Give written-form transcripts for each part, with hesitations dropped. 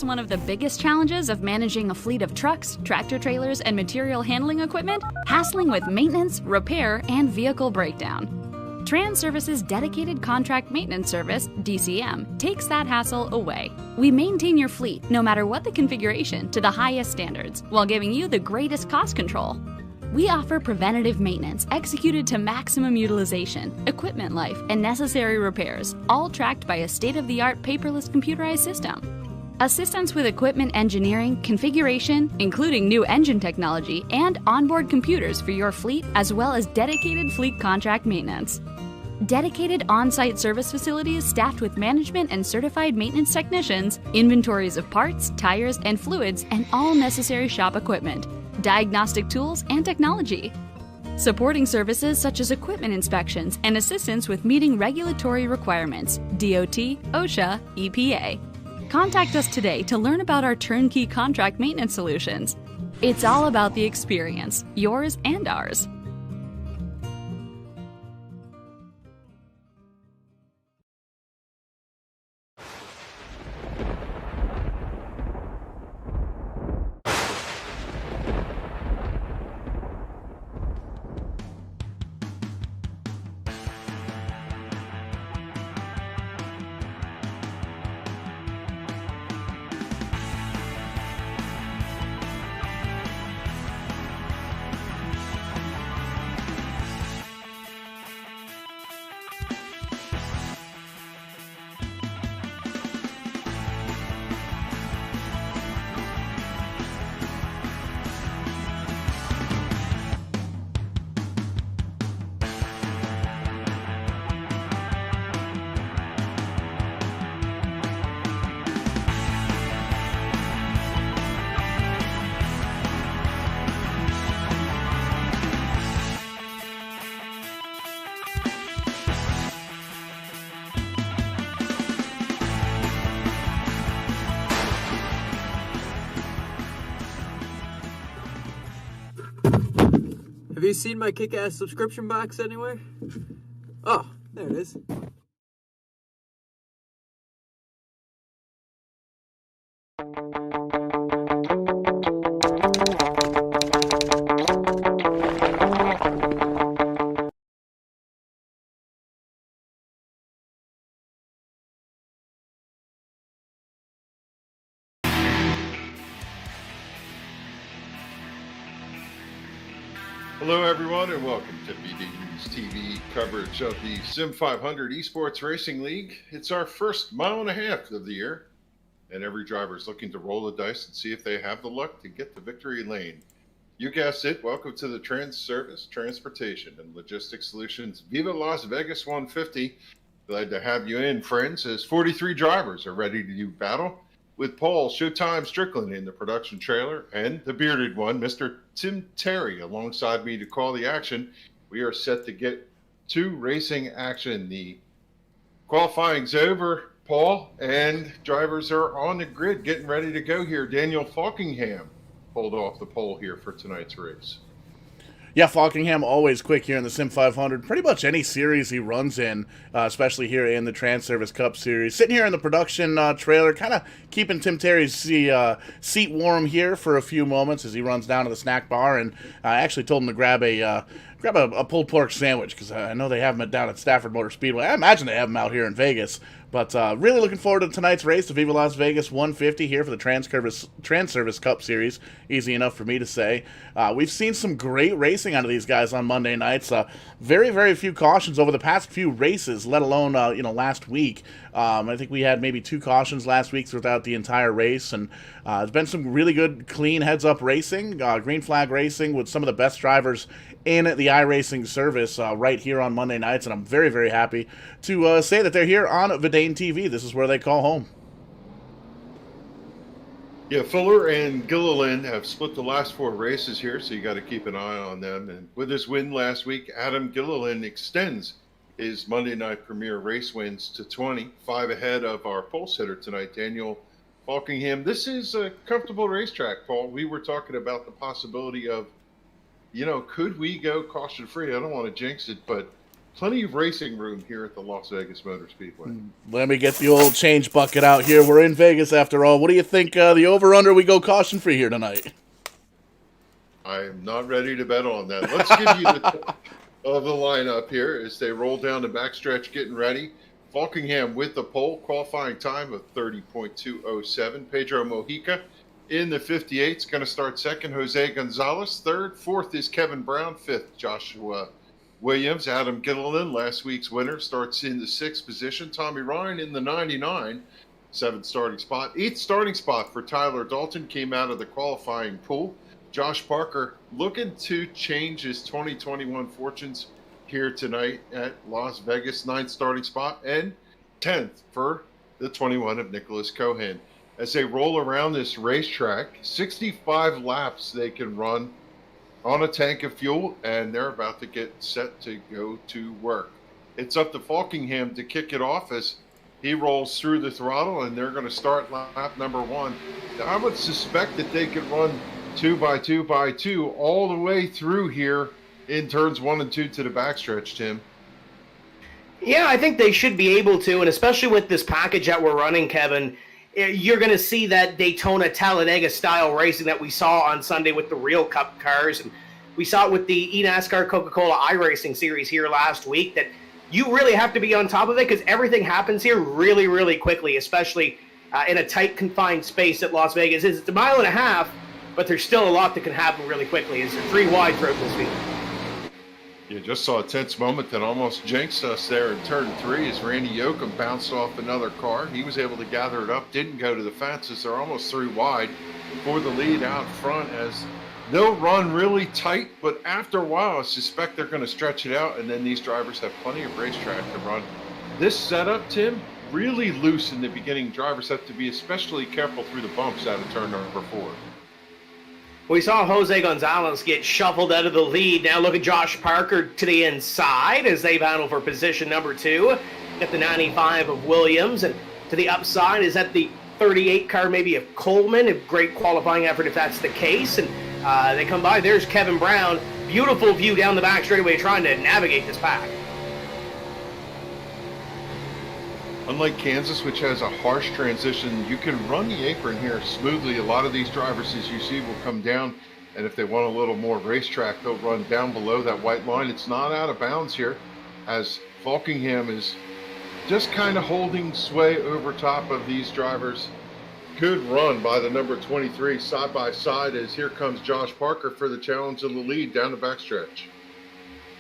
One of the biggest challenges of managing a fleet of trucks, tractor trailers, and material handling equipment? Hassling with maintenance, repair, and vehicle breakdown. Transervice's dedicated contract maintenance service, DCM, takes that hassle away. We maintain your fleet, no matter what the configuration, to the highest standards, while giving you the greatest cost control. We offer preventative maintenance executed to maximum utilization, equipment life, and necessary repairs, all tracked by a state-of-the-art paperless computerized system. Assistance with equipment engineering, configuration, including new engine technology, and onboard computers for your fleet, as well as dedicated fleet contract maintenance. Dedicated on-site service facilities staffed with management and certified maintenance technicians, inventories of parts, tires, and fluids, and all necessary shop equipment, diagnostic tools, and technology. Supporting services such as equipment inspections and assistance with meeting regulatory requirements, DOT, OSHA, EPA. Contact us today to learn about our turnkey contract maintenance solutions. It's all about the experience, yours and ours. Have you seen my kick-ass subscription box anywhere? Oh, there it is. Hello everyone and welcome to BD's TV coverage of the SIM500 Esports Racing League. It's our first mile and a half of the year and every driver is looking to roll the dice and see if they have the luck to get the victory lane. You guessed it, welcome to the Transervice Transportation and Logistics Solutions Viva Las Vegas 150. Glad to have you in, friends, as 43 drivers are ready to do battle with Paul Showtime Strickland in the production trailer and the bearded one, Mr. Tim Terry, alongside me to call the action. We are set to get to racing action. The qualifying's over, Paul, and drivers are on the grid getting ready to go here. Daniel Falkingham pulled off the pole here for tonight's race. Yeah, Falkingham always quick here in the SIM500. Pretty much any series he runs in, especially here in the Transervice Cup Series. Sitting here in the production trailer, kind of keeping Tim Terry's seat warm here for a few moments as he runs down to the snack bar. And I actually told him to grab a pulled pork sandwich because I know they have them down at Stafford Motor Speedway. I imagine they have them out here in Vegas. But really looking forward to tonight's race, the Viva Las Vegas 150 here for the Transervice Cup Series. Easy enough for me to say. We've seen some great racing out of these guys on Monday nights. Very, very few cautions over the past few races, let alone last week. I think we had maybe 2 cautions last week throughout the entire race, and there's been some really good, clean heads-up racing, green flag racing with some of the best drivers in the iRacing service right here on Monday nights, and I'm very, very happy to say that they're here on Vidane TV. This is where they call home. Yeah, Fuller and Gilliland have split the last 4 races here, so you got to keep an eye on them. And with his win last week, Adam Gilliland extends his Monday night premier race wins to 20, 5 ahead of our pole sitter tonight, Daniel Falkingham. This is a comfortable racetrack, Paul. We were talking about the possibility of, could we go caution-free? I don't want to jinx it, but plenty of racing room here at the Las Vegas Motor Speedway. Let me get the old change bucket out here. We're in Vegas after all. What do you think the over-under we go caution-free here tonight? I am not ready to bet on that. Let's give you the top of the lineup here as they roll down the backstretch getting ready. Falkingham with the pole, qualifying time of 30.207. Pedro Mojica in the 58 is going to start second. Jose Gonzalez third. Fourth is Kevin Brown. Fifth, Joshua Williams. Adam Gilliland, last week's winner, starts in the 6th position. Tommy Ryan in the 99, 7th starting spot. 8th starting spot for Tyler Dalton came out of the qualifying pool. Josh Parker looking to change his 2021 fortunes here tonight at Las Vegas, 9th starting spot, and 10th for the 21 of Nicholas Cohen. As they roll around this racetrack, 65 laps they can run on a tank of fuel, and they're about to get set to go to work. It's up to Falkingham to kick it off as he rolls through the throttle, and they're going to start lap number 1. I would suspect that they could run 2 by 2 by 2 all the way through here in turns 1 and 2 to the backstretch, Tim. Yeah, I think they should be able to, and especially with this package that we're running, Kevin, you're going to see that Daytona Talladega style racing that we saw on Sunday with the real Cup cars, and we saw it with the eNASCAR Coca-Cola iRacing series here last week, that you really have to be on top of it because everything happens here really, really quickly, especially in a tight, confined space at Las Vegas. It's a mile and a half, but there's still a lot that can happen really quickly. It's 3 wide throughout this field. You just saw a tense moment that almost jinxed us there in turn 3 as Randy Yoakum bounced off another car. He was able to gather it up, didn't go to the fences. They're almost 3 wide for the lead out front as they'll run really tight, but after a while I suspect they're going to stretch it out, and then these drivers have plenty of racetrack to run. This setup, Tim, really loose in the beginning. Drivers have to be especially careful through the bumps out of turn number 4. We saw Jose Gonzalez get shuffled out of the lead. Now look at Josh Parker to the inside as they battle for position number 2. Got the 95 of Williams, and to the upside is that the 38 car maybe of Coleman. A great qualifying effort if that's the case. And they come by. There's Kevin Brown. Beautiful view down the back straightaway trying to navigate this pack. Unlike Kansas, which has a harsh transition, you can run the apron here smoothly. A lot of these drivers, as you see, will come down, and if they want a little more racetrack, they'll run down below that white line. It's not out of bounds here, as Falkingham is just kind of holding sway over top of these drivers. Good run by the number 23 side by side as here comes Josh Parker for the challenge of the lead down the backstretch.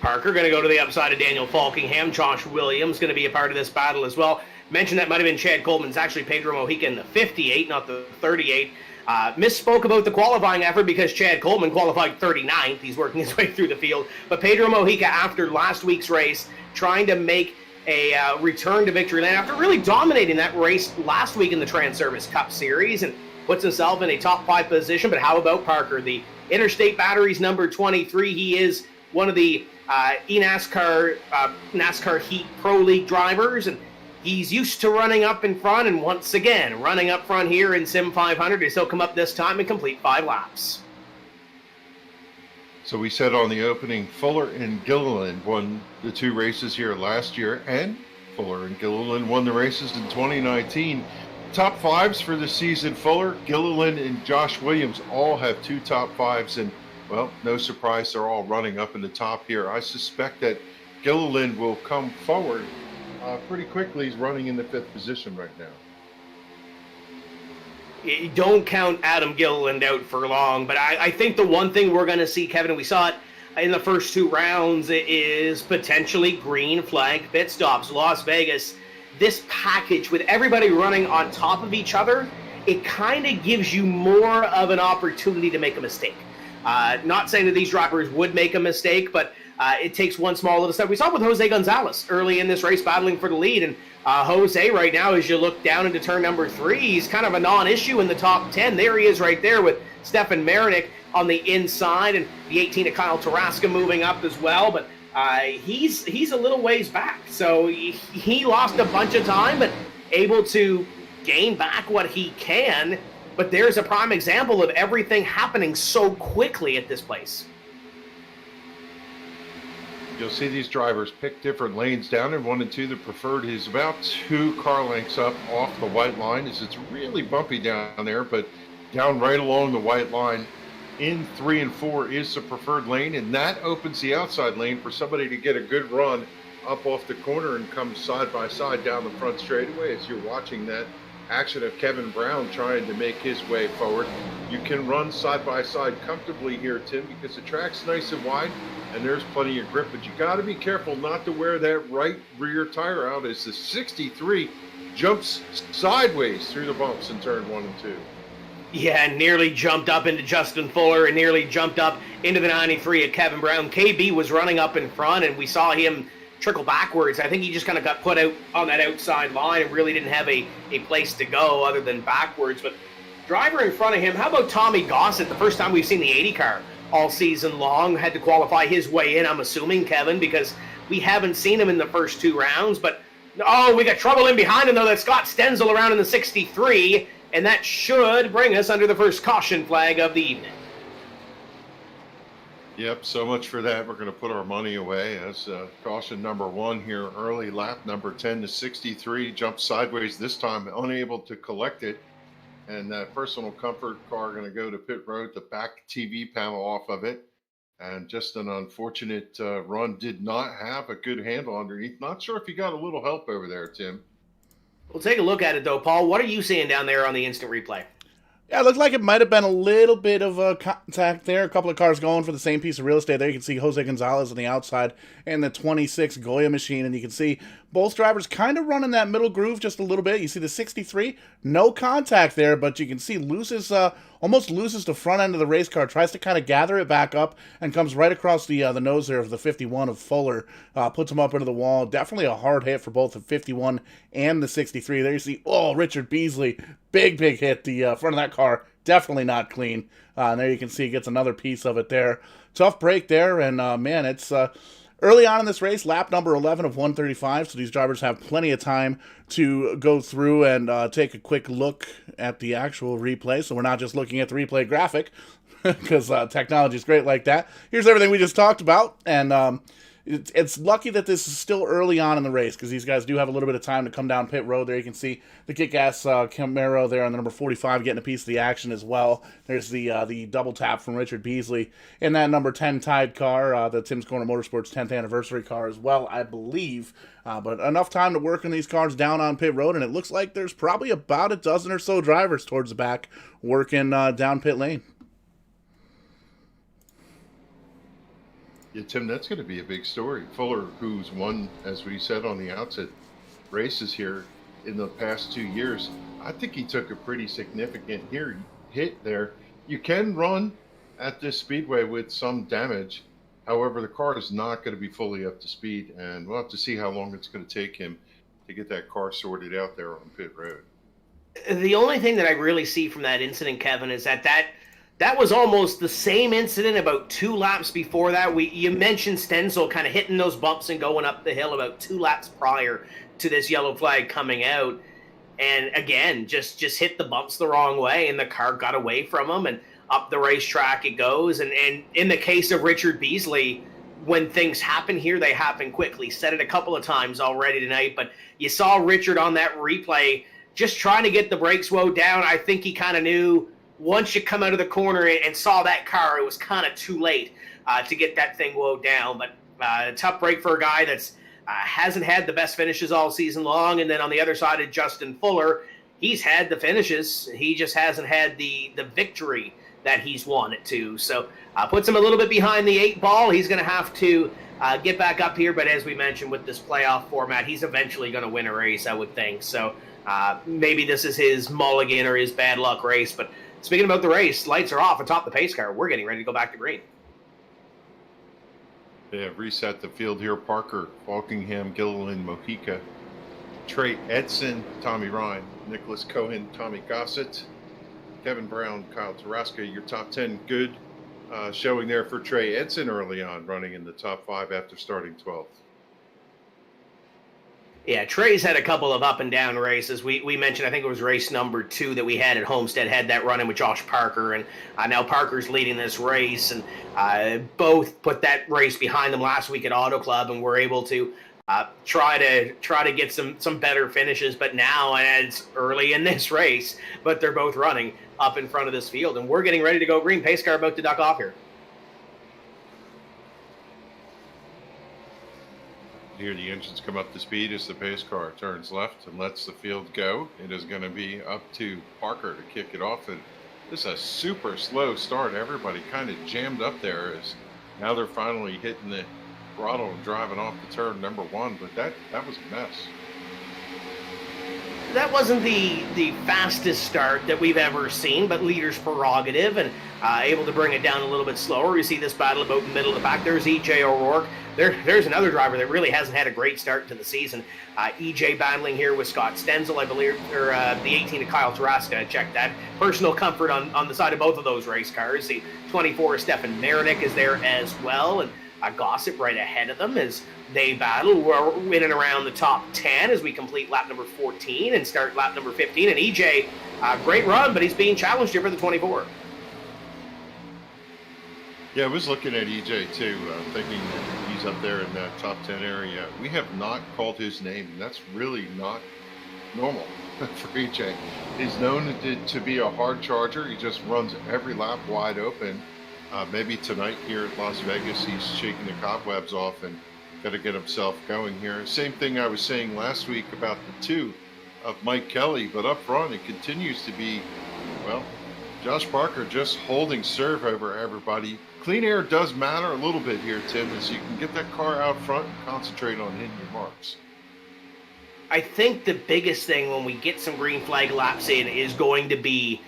Parker going to go to the upside of Daniel Falkingham. Josh Williams going to be a part of this battle as well. Mentioned that might have been Chad Coleman. It's actually Pedro Mojica in the 58, not the 38. Misspoke about the qualifying effort because Chad Coleman qualified 39th. He's working his way through the field. But Pedro Mojica, after last week's race, trying to make a return to victory lane after really dominating that race last week in the Transervice Cup Series, and puts himself in a top 5 position. But how about Parker? The Interstate Batteries number 23. He is one of the eNASCAR NASCAR Heat Pro League drivers, and he's used to running up in front, and once again, running up front here in SIM500 as he'll come up this time and complete 5 laps. So we said on the opening, Fuller and Gilliland won the 2 races here last year, and Fuller and Gilliland won the races in 2019. Top 5s for the season, Fuller, Gilliland, and Josh Williams all have 2 top 5s, and, well, no surprise, they're all running up in the top here. I suspect that Gilliland will come forward pretty quickly. He's running in the 5th position right now. Don't count Adam Gilliland out for long, but I think the one thing we're going to see, Kevin, and we saw it in the first 2 rounds, is potentially green flag pit stops. Las Vegas, this package with everybody running on top of each other, it kind of gives you more of an opportunity to make a mistake. Not saying that these drivers would make a mistake, but it takes one small little step. We saw it with Jose Gonzalez early in this race battling for the lead, and Jose right now, as you look down into turn number 3, he's kind of a non-issue in the top 10. There he is right there with Stefan Marinick on the inside, and the 18 of Kyle Tarasca moving up as well, but he's a little ways back. So he lost a bunch of time, but able to gain back what he can. But there's a prime example of everything happening so quickly at this place. You'll see these drivers pick different lanes down in 1 and 2. The preferred is about 2 car lengths up off the white line, as it's really bumpy down there, but down right along the white line in 3 and 4 is the preferred lane, and that opens the outside lane for somebody to get a good run up off the corner and come side by side down the front straightaway. As you're watching that action of Kevin Brown trying to make his way forward, you can run side by side comfortably here, Tim, because the track's nice and wide and there's plenty of grip, but you got to be careful not to wear that right rear tire out as the 63 jumps sideways through the bumps in turn 1 and 2. Yeah, nearly jumped up into Justin Fuller and nearly jumped up into the 93 of Kevin Brown. KB was running up in front, and we saw him trickle backwards. I think he just kind of got put out on that outside line and really didn't have a place to go other than backwards. But driver in front of him, how about Tommy Gossett? The first time we've seen the 80 car all season long. Had to qualify his way in, I'm assuming, Kevin, because we haven't seen him in the first 2 rounds. But, we got trouble in behind him, though. That's Scott Stenzel around in the 63, and that should bring us under the first caution flag of the evening. Yep, so much for that. We're going to put our money away as caution number 1 here early. Lap number 10 to 63, jumped sideways this time, unable to collect it. And that personal comfort car going to go to pit road, the back TV panel off of it. And just an unfortunate run. Did not have a good handle underneath. Not sure if you got a little help over there, Tim. We'll take a look at it, though, Paul. What are you seeing down there on the instant replay? Yeah, it looked like it might have been a little bit of a contact there. A couple of cars going for the same piece of real estate there. You can see Jose Gonzalez on the outside and the 26 Goya machine. And you can see both drivers kind of running that middle groove just a little bit. You see the 63, no contact there, but you can see almost loses the front end of the race car, tries to kind of gather it back up, and comes right across the nose there of the 51 of Fuller, puts him up into the wall. Definitely a hard hit for both the 51 and the 63. There you see, Richard Beasley, big hit. The front of that car, definitely not clean. And there you can see he gets another piece of it there. Tough break there, and man, it's early on in this race, lap number 11 of 135, so these drivers have plenty of time to go through and take a quick look at the actual replay, so we're not just looking at the replay graphic, because technology is great like that. Here's everything we just talked about, and it's lucky that this is still early on in the race, because these guys do have a little bit of time to come down pit road. There you can see the kick-ass Camaro there on the number 45 getting a piece of the action as well. There's the double tap from Richard Beasley in that number 10 tied car, the Tim's Corner Motorsports 10th anniversary car as well, I believe. But enough time to work on these cars down on pit road, and it looks like there's probably about a dozen or so drivers towards the back working down pit lane. Yeah, Tim, that's going to be a big story. Fuller, who's won, as we said on the outset, races here in the past 2 years, I think he took a pretty significant hit there. You can run at this speedway with some damage. However, the car is not going to be fully up to speed, and we'll have to see how long it's going to take him to get that car sorted out there on pit road. The only thing that I really see from that incident, Kevin, is that was almost the same incident about 2 laps before that. You mentioned Stenzel kind of hitting those bumps and going up the hill about 2 laps prior to this yellow flag coming out. And again, just hit the bumps the wrong way, and the car got away from him. And up the racetrack it goes. And in the case of Richard Beasley, when things happen here, they happen quickly. Said it a couple of times already tonight, but you saw Richard on that replay just trying to get the brakes woed down. I think he kind of knew once you come out of the corner and saw that car, it was kind of too late to get that thing woed down. But a tough break for a guy that's hasn't had the best finishes all season long. And then on the other side of Justin Fuller, he's had the finishes. He just hasn't had the victory that he's wanted to. So puts him a little bit behind the 8 ball. He's going to have to get back up here. But as we mentioned with this playoff format, he's eventually going to win a race, I would think. So maybe this is his mulligan or his bad luck race. But speaking about the race, lights are off atop the pace car. We're getting ready to go back to green. They have reset the field here. Parker, Falkingham, Gilliland, Mojica, Trey Eidson, Tommy Ryan, Nicholas Cohen, Tommy Gossett, Kevin Brown, Kyle Tarasca. Your top 10 good showing there for Trey Eidson early on, running in the top 5 after starting 12th. Yeah, Trey's had a couple of up and down races. We mentioned, I think it was race number 2 that we had at Homestead, had that run in with Josh Parker, and now Parker's leading this race, and both put that race behind them last week at Auto Club, and were able to try to get some better finishes. But now, and it's early in this race, but they're both running up in front of this field, and we're getting ready to go green. Pace car about to duck off here. Here the engines come up to speed as the pace car turns left and lets the field go. It is going to be up to Parker to kick it off. And this is a super slow start. Everybody kind of jammed up there as now they're finally hitting the throttle and driving off the turn number 1. But that was a mess. That wasn't the fastest start that we've ever seen, but leader's prerogative, and able to bring it down a little bit slower. You see this battle about the middle of the pack. There's EJ O'Rourke. There's another driver that really hasn't had a great start to the season. EJ battling here with Scott Stenzel, I believe, or the 18 of Kyle Tarasca. Check that. Personal comfort on the side of both of those race cars. The 24 of Stefan Marinik is there as well, and Gossett right ahead of them as they battle. We're in and around the top 10 as we complete lap number 14 and start lap number 15. And EJ, great run, but he's being challenged here for the 24. Yeah, I was looking at EJ too, thinking that he's up there in that top 10 area. We have not called his name, and that's really not normal for EJ. He's known to be a hard charger. He just runs every lap wide open. Maybe tonight here at Las Vegas, he's shaking the cobwebs off and got to get himself going here. Same thing I was saying last week about the 2 of Mike Kelly, but up front it continues to be, well, Josh Parker just holding serve over everybody. Clean air does matter a little bit here, Tim, as you can get that car out front and concentrate on hitting your marks. I think the biggest thing when we get some green flag laps in is going to be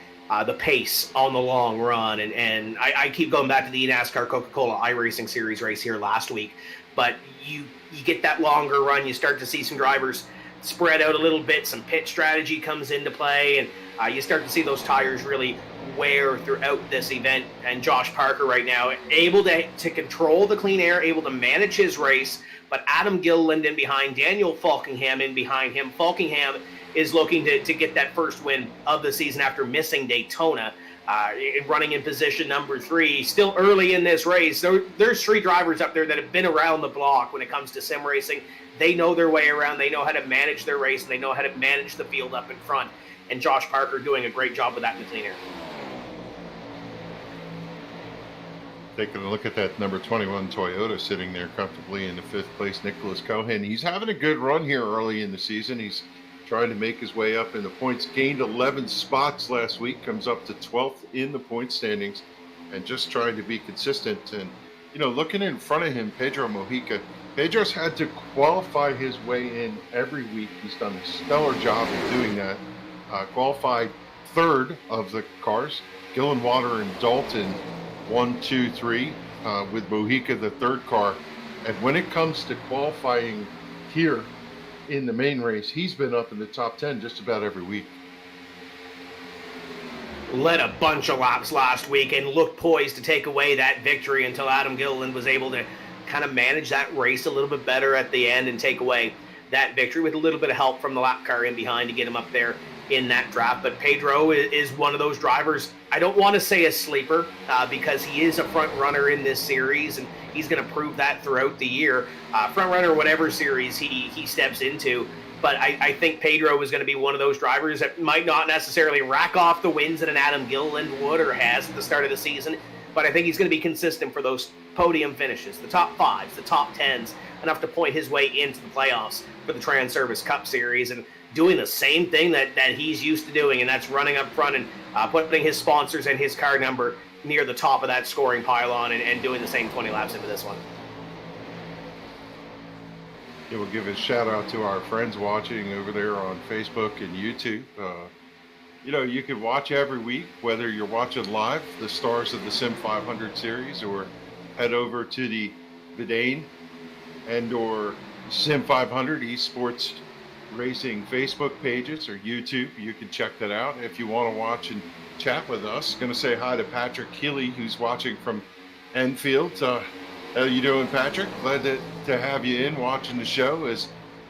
the pace on the long run. And I keep going back to the NASCAR Coca-Cola iRacing Series race here last week. But you get that longer run, you start to see some drivers spread out a little bit, some pit strategy comes into play, and you start to see those tires really wear throughout this event. And Josh Parker right now able to control the clean air, able to manage his race, but Adam Gilliland in behind, Daniel Falkingham in behind him. Falkingham is looking to get that first win of the season after missing Daytona. Running in position number 3, still early in this race. There's 3 drivers up there that have been around the block when it comes to sim racing. They know their way around. They know how to manage their race, and they know how to manage the field up in front. And Josh Parker doing a great job with that in the clean air. Taking a look at that number 21 Toyota sitting there comfortably in the 5th place, Nicholas Cohen. He's having a good run here early in the season. He's trying to make his way up in the points. Gained 11 spots last week, comes up to 12th in the point standings, and just trying to be consistent. And, you know, looking in front of him, Pedro Mojica. Pedro's had to qualify his way in every week. He's done a stellar job of doing that. Qualified 3rd of the cars. Gillenwater and Dalton 1, 2, 3, with Mojica the 3rd car. And when it comes to qualifying here in the main race, he's been up in the top 10 just about every week. Led a bunch of laps last week and looked poised to take away that victory until Adam Gilliland was able to kind of manage that race a little bit better at the end and take away that victory with a little bit of help from the lap car in behind to get him up there in that draft. But Pedro is one of those drivers. I don't want to say a sleeper because he is a front runner in this series, and he's going to prove that throughout the year. Front runner, whatever series he steps into. But I think Pedro is going to be one of those drivers that might not necessarily rack off the wins that an Adam Gilliland would or has at the start of the season. But I think he's going to be consistent for those podium finishes, the top 5s, the top 10s, enough to point his way into the playoffs for the Transervice Cup Series and doing the same thing that he's used to doing, and that's running up front and putting his sponsors and his car number near the top of that scoring pylon and doing the same 20 laps into this one. Yeah, we'll give a shout out to our friends watching over there on Facebook and YouTube. You can watch every week, whether you're watching live, the stars of the SIM500 series, or head over to the Vidane and or SIM500 Esports Racing Facebook pages or YouTube. You can check that out if you want to watch and chat with us. Going to say hi to Patrick Healy, who's watching from Enfield. How you doing, Patrick? Glad to have you in watching the show as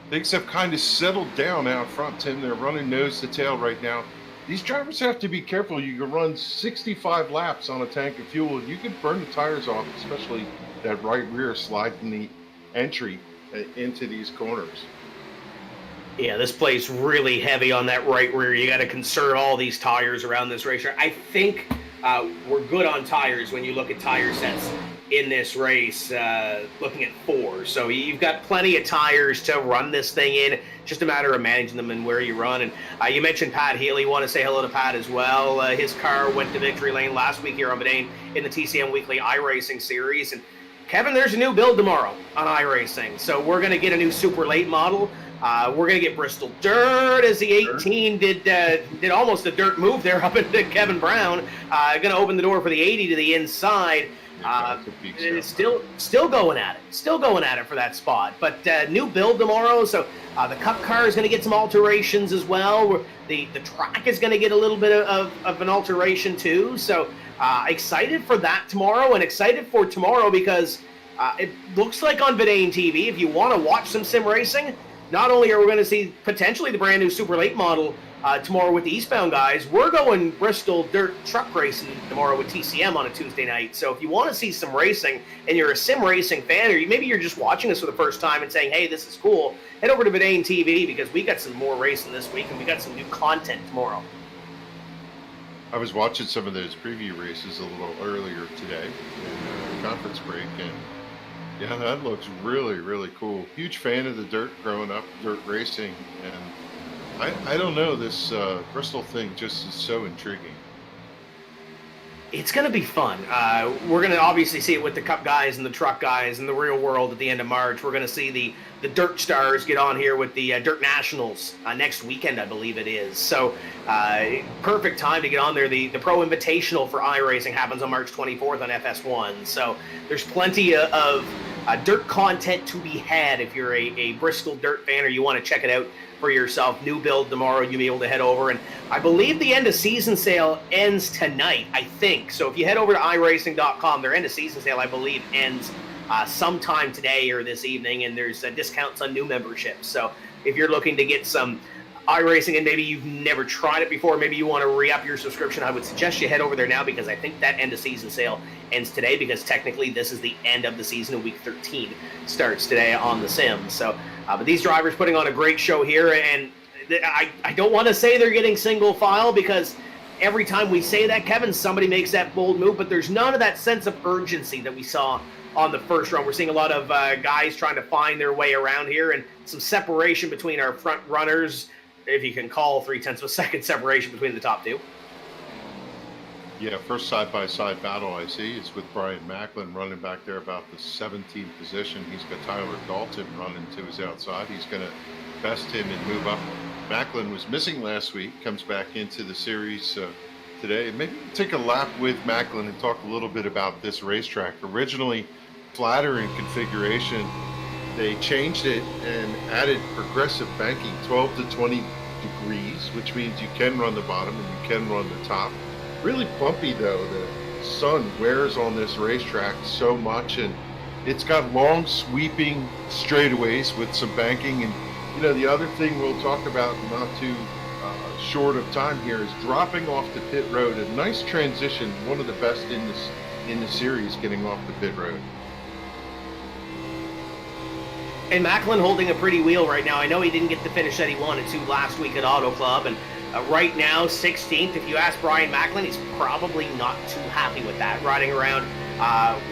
things have kind of settled down out front, Tim. They're running nose to tail right now. These drivers have to be careful. You can run 65 laps on a tank of fuel. You could burn the tires off, especially that right rear sliding the entry into these corners. Yeah, this plays really heavy on that right rear. You got to conserve all these tires around this racer. I think we're good on tires when you look at tire sets in this race, looking at 4. So you've got plenty of tires to run this thing in. Just a matter of managing them and where you run. And you mentioned Pat Healy. Want to say hello to Pat as well. His car went to victory lane last week here on Vidane in the TCM Weekly iRacing Series. And Kevin, there's a new build tomorrow on iRacing. So we're going to get a new super late model. We're going to get Bristol Dirt as the 18 did almost a dirt move there up into Kevin Brown. Going to open the door for the 80 to the inside. It's still going at it for that spot. But new build tomorrow, so the Cup car is going to get some alterations as well. The track is going to get a little bit of an alteration too. So excited for that tomorrow, and excited for tomorrow because it looks like on Vidane TV, if you want to watch some sim racing, not only are we going to see potentially the brand new super late model tomorrow with the Eastbound guys, we're going Bristol Dirt truck racing tomorrow with TCM on a Tuesday night. So if you want to see some racing and you're a sim racing fan, or maybe you're just watching us for the first time and saying, hey, this is cool, head over to Vidane TV because we got some more racing this week and we got some new content tomorrow. I was watching some of those preview races a little earlier today in conference break, and yeah, that looks really, really cool. Huge fan of the dirt growing up, dirt racing, and I don't know, this Bristol thing just is so intriguing. It's going to be fun. We're going to obviously see it with the Cup guys and the truck guys in the real world at the end of March. We're going to see the Dirt Stars get on here with the Dirt Nationals next weekend, I believe it is. So perfect time to get on there. The Pro Invitational for iRacing happens on March 24th on FS1. So there's plenty of dirt content to be had if you're a Bristol Dirt fan or you want to check it out for yourself. New build tomorrow, you'll be able to head over. And I believe the end of season sale ends tonight, I think. So if you head over to iRacing.com, their end of season sale, I believe, ends sometime today or this evening, and there's discounts on new memberships. So if you're looking to get some iRacing and maybe you've never tried it before, maybe you want to re-up your subscription, I would suggest you head over there now because I think that end of season sale ends today because technically this is the end of the season and week 13 starts today on the sim. So, but these drivers putting on a great show here, and I don't want to say they're getting single file because every time we say that, Kevin, somebody makes that bold move, but there's none of that sense of urgency that we saw on the first run. We're seeing a lot of guys trying to find their way around here and some separation between our front runners, if you can call 0.3 of a second separation between the top two. Yeah, first side-by-side battle I see is with Brian Macklin running back there about the 17th position. He's got Tyler Dalton running to his outside. He's going to best him and move up. Macklin was missing last week, comes back into the series today. Maybe take a lap with Macklin and talk a little bit about this racetrack. Originally flatter in configuration, they changed it and added progressive banking, 12 to 20 degrees, which means you can run the bottom and you can run the top. Really bumpy though. The sun wears on this racetrack so much, and it's got long sweeping straightaways with some banking. And you know, the other thing we'll talk about not too short of time here, is dropping off the pit road. A nice transition, one of the best in the series, getting off the pit road. And Macklin holding a pretty wheel right now. I know he didn't get the finish that he wanted to last week at Auto Club, and right now 16th. If you ask Brian Macklin, he's probably not too happy with that, riding around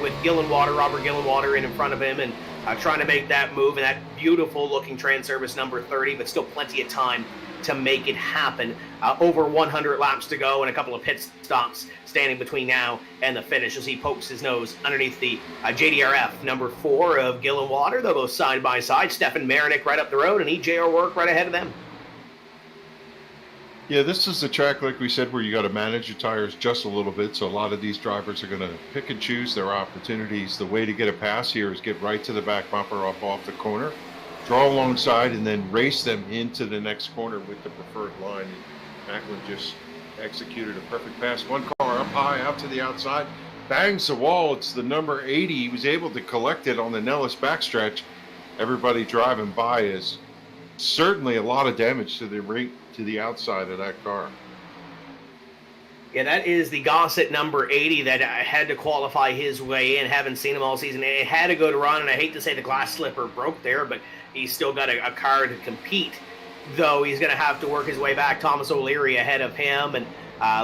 with Robert Gillenwater in front of him, and trying to make that move, and that beautiful looking Transervice number 30, but still plenty of time to make it happen. Over 100 laps to go and a couple of pit stops standing between now and the finish as he pokes his nose underneath the JDRF number 4 of Gillenwater. They'll go side by side. Stefan Marinick right up the road, and EJ O'Rourke right ahead of them. Yeah, this is the track, like we said, where you got to manage your tires just a little bit. So a lot of these drivers are going to pick and choose their opportunities. The way to get a pass here is get right to the back bumper up off the corner, draw alongside, and then race them into the next corner with the preferred line. And Macklin just executed a perfect pass. One car up high, out to the outside, bangs the wall. It's the number 80. He was able to collect it on the Nellis backstretch. Everybody driving by is certainly a lot of damage to the outside of that car. Yeah, that is the Gossett number 80 that had to qualify his way in. Haven't seen him all season. It had a good run, and I hate to say the glass slipper broke there, but he's still got a car to compete, though he's going to have to work his way back. Thomas O'Leary ahead of him, and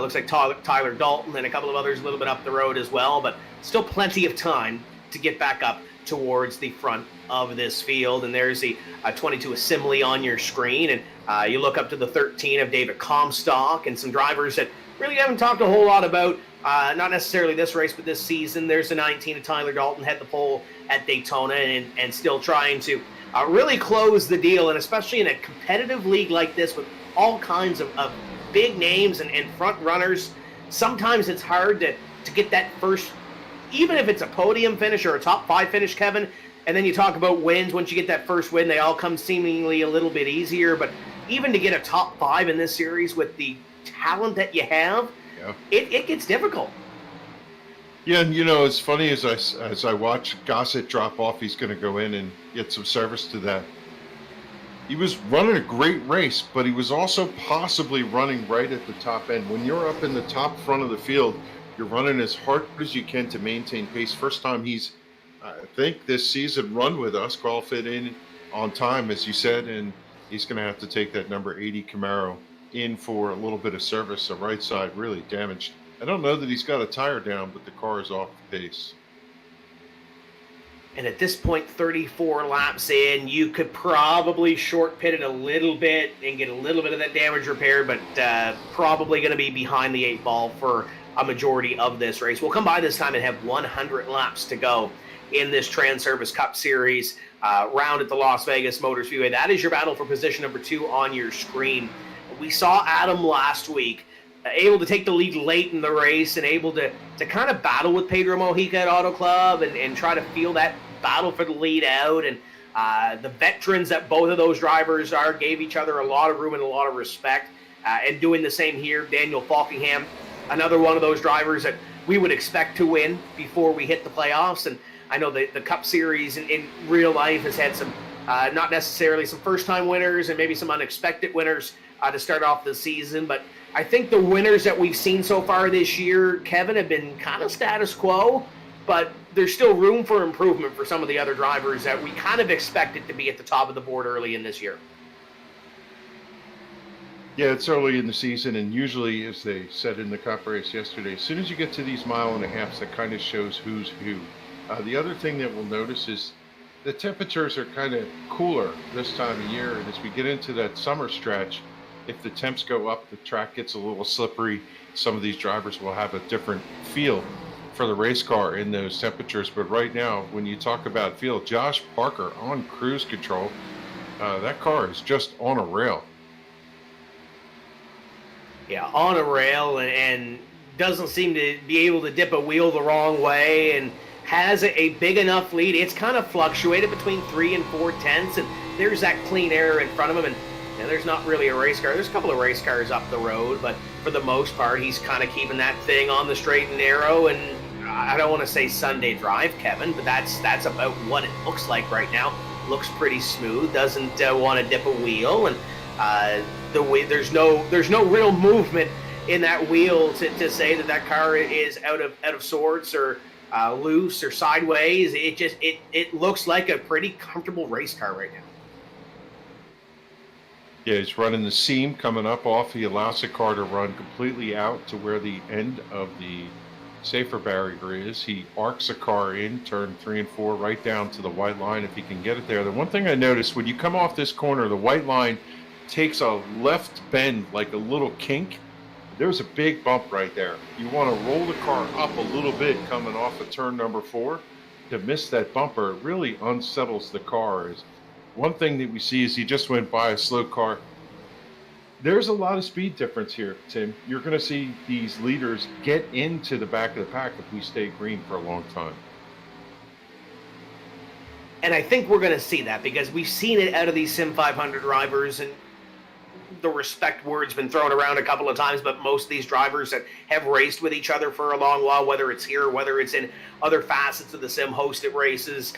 looks like Tyler Dalton and a couple of others a little bit up the road as well, but still plenty of time to get back up towards the front of this field. And there's the 22 Assembly on your screen, and you look up to the 13 of David Comstock and some drivers that really haven't talked a whole lot about, not necessarily this race, but this season. There's the 19 of Tyler Dalton, had the pole at Daytona, and still trying to really close the deal, and especially in a competitive league like this with all kinds of big names and front runners. Sometimes it's hard to get that first, even if it's a podium finish or a top 5 finish, Kevin, and then you talk about wins. Once you get that first win, they all come seemingly a little bit easier, but even to get a top 5 in this series with the talent that you have, it gets difficult. Yeah, and it's funny as I watch Gossett drop off, he's going to go in and get some service to that. He was running a great race, but he was also possibly running right at the top end. When you're up in the top front of the field, you're running as hard as you can to maintain pace. First time he's, I think, this season run with us, qualified in on time, as you said, and he's going to have to take that number 80 Camaro in for a little bit of service. The right side really damaged. I don't know that he's got a tire down, but the car is off the pace. And at this point, 34 laps in, you could probably short pit it a little bit and get a little bit of that damage repaired, but probably going to be behind the 8 ball for a majority of this race. We'll come by this time and have 100 laps to go in this Transervice Cup Series round at the Las Vegas Motor Speedway. That is your battle for position number 2 on your screen. We saw Adam last week able to take the lead late in the race and able to kind of battle with Pedro Mojica at Auto Club and try to feel that battle for the lead out. And the veterans that both of those drivers are gave each other a lot of room and a lot of respect. And doing the same here, Daniel Falkingham, another one of those drivers that we would expect to win before we hit the playoffs. And I know the Cup Series in real life has had some, not necessarily some first-time winners and maybe some unexpected winners to start off the season, but I think the winners that we've seen so far this year, Kevin, have been kind of status quo, but there's still room for improvement for some of the other drivers that we kind of expected to be at the top of the board early in this year. Yeah, it's early in the season, and usually, as they said in the Cup race yesterday, as soon as you get to these mile and a half, that kind of shows who's who. The other thing that we'll notice is the temperatures are kind of cooler this time of year, and as we get into that summer stretch, if the temps go up, the track gets a little slippery. Some of these drivers will have a different feel for the race car in those temperatures. But right now, when you talk about feel, Josh Parker on cruise control, that car is just on a rail. Yeah, on a rail, and doesn't seem to be able to dip a wheel the wrong way, and has a big enough lead. It's kind of fluctuated between 3 and 4 tenths, and there's that clean air in front of him. And there's not really a race car. There's a couple of race cars up the road, but for the most part, he's kind of keeping that thing on the straight and narrow. And I don't want to say Sunday drive, Kevin, but that's about what it looks like right now. Looks pretty smooth. Doesn't want to dip a wheel. And there's no real movement in that wheel to say that car is out of sorts or loose or sideways. It looks like a pretty comfortable race car right now. Yeah, he's running the seam coming up off. He allows the car to run completely out to where the end of the safer barrier is. He arcs the car in, turn 3 and 4, right down to the white line if he can get it there. The one thing I noticed, when you come off this corner, the white line takes a left bend, like a little kink. There's a big bump right there. You want to roll the car up a little bit coming off of turn number 4 to miss that bumper. It really unsettles the car. One thing that we see is he just went by a slow car. There's a lot of speed difference here, Tim. You're going to see these leaders get into the back of the pack if we stay green for a long time. And I think we're going to see that because we've seen it out of these SIM500 drivers, and the respect word's been thrown around a couple of times, but most of these drivers that have raced with each other for a long while, whether it's here or whether it's in other facets of the sim hosted races,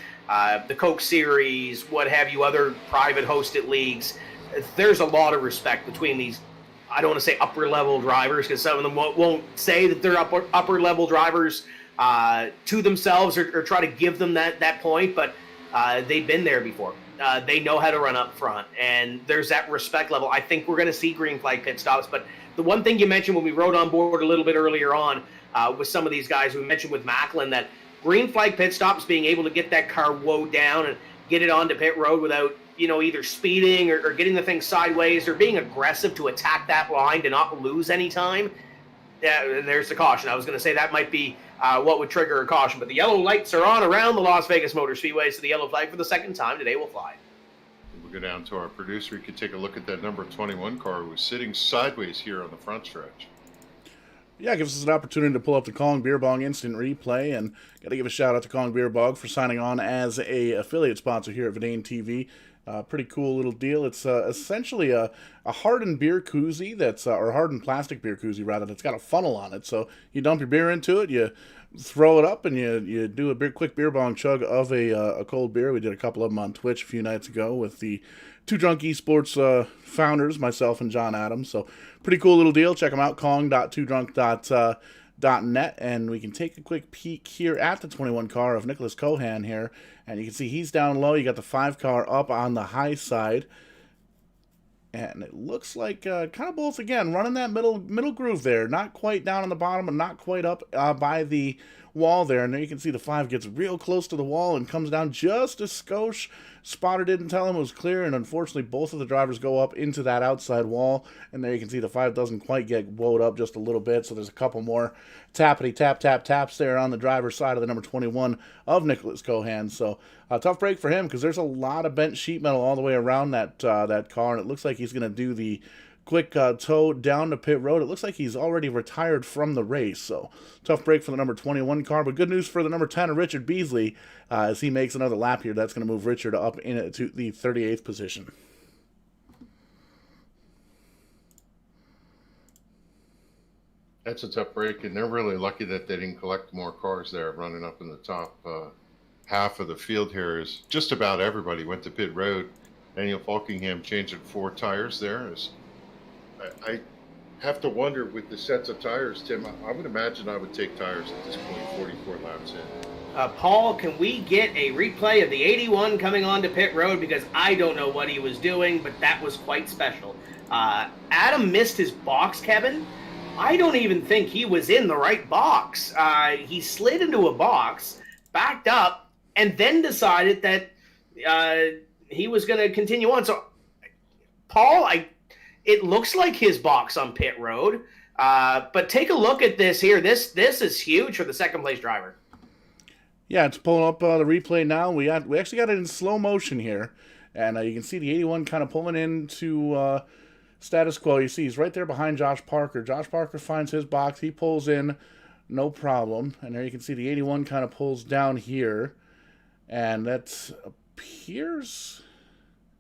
the Coke Series, what have you, other private hosted leagues, there's a lot of respect between these, I don't want to say upper level drivers, because some of them won't say that they're upper level drivers to themselves or try to give them that point, but they've been there before. They know how to run up front, and there's that respect level. I think we're going to see green flag pit stops, but the one thing you mentioned when we rode on board a little bit earlier on with some of these guys, we mentioned with Macklin, that green flag pit stops, being able to get that car woed down and get it onto pit road without, either speeding or getting the thing sideways or being aggressive to attack that line to not lose any time. Yeah, there's the caution. I was going to say that might be what would trigger a caution, but the yellow lights are on around the Las Vegas Motor Speedway, so the yellow flag for the second time today will fly. We'll go down to our producer. You can take a look at that number 21 car who was sitting sideways here on the front stretch. Yeah, it gives us an opportunity to pull up the Kong Beer Bong instant replay, and got to give a shout out to Kong Beer Bong for signing on as a affiliate sponsor here at Vidane TV. Pretty cool little deal. It's essentially a hardened beer koozie or hardened plastic beer koozie rather, that's got a funnel on it. So you dump your beer into it, you throw it up, and you do a quick beer bong chug of a cold beer. We did a couple of them on Twitch a few nights ago with the Two Drunk Esports founders, myself and John Adams. So pretty cool little deal. Check them out, kong.twodrunk.net, and we can take a quick peek here at the 21 car of Nicholas Cohan here, and you can see he's down low. You got the 5 car up on the high side, and it looks like kind of both again running that middle groove there, not quite down on the bottom and not quite up by the wall there. And there you can see the 5 gets real close to the wall and comes down just a skosh. Spotter didn't tell him it was clear, and unfortunately both of the drivers go up into that outside wall, and there you can see the 5 doesn't quite get woed up just a little bit, so there's a couple more taps there on the driver's side of the number 21 of Nicholas Cohan. So a tough break for him because there's a lot of bent sheet metal all the way around that car, and it looks like he's going to do the quick tow down to pit road. It looks like he's already retired from the race, so tough break for the number 21 car, but good news for the number 10 of Richard Beasley as he makes another lap here. That's going to move Richard up into the 38th position. That's a tough break, and they're really lucky that they didn't collect more cars there running up in the top half of the field here. Is just about everybody went to pit road. Daniel Falkingham changing 4 tires there. I have to wonder with the sets of tires, Tim, I would imagine I would take tires at this point, 44 laps in. Paul, can we get a replay of the 81 coming onto pit road? Because I don't know what he was doing, but that was quite special. Adam missed his box, Kevin. I don't even think he was in the right box. He slid into a box, backed up, and then decided that he was going to continue on. So, Paul, it looks like his box on pit road, but take a look at this here. This is huge for the second place driver. Yeah, it's pulling up the replay now. We actually got it in slow motion here, and you can see the 81 kind of pulling into status quo. You see he's right there behind Josh Parker. Josh Parker finds his box. He pulls in, no problem. And there you can see the 81 kind of pulls down here, and that appears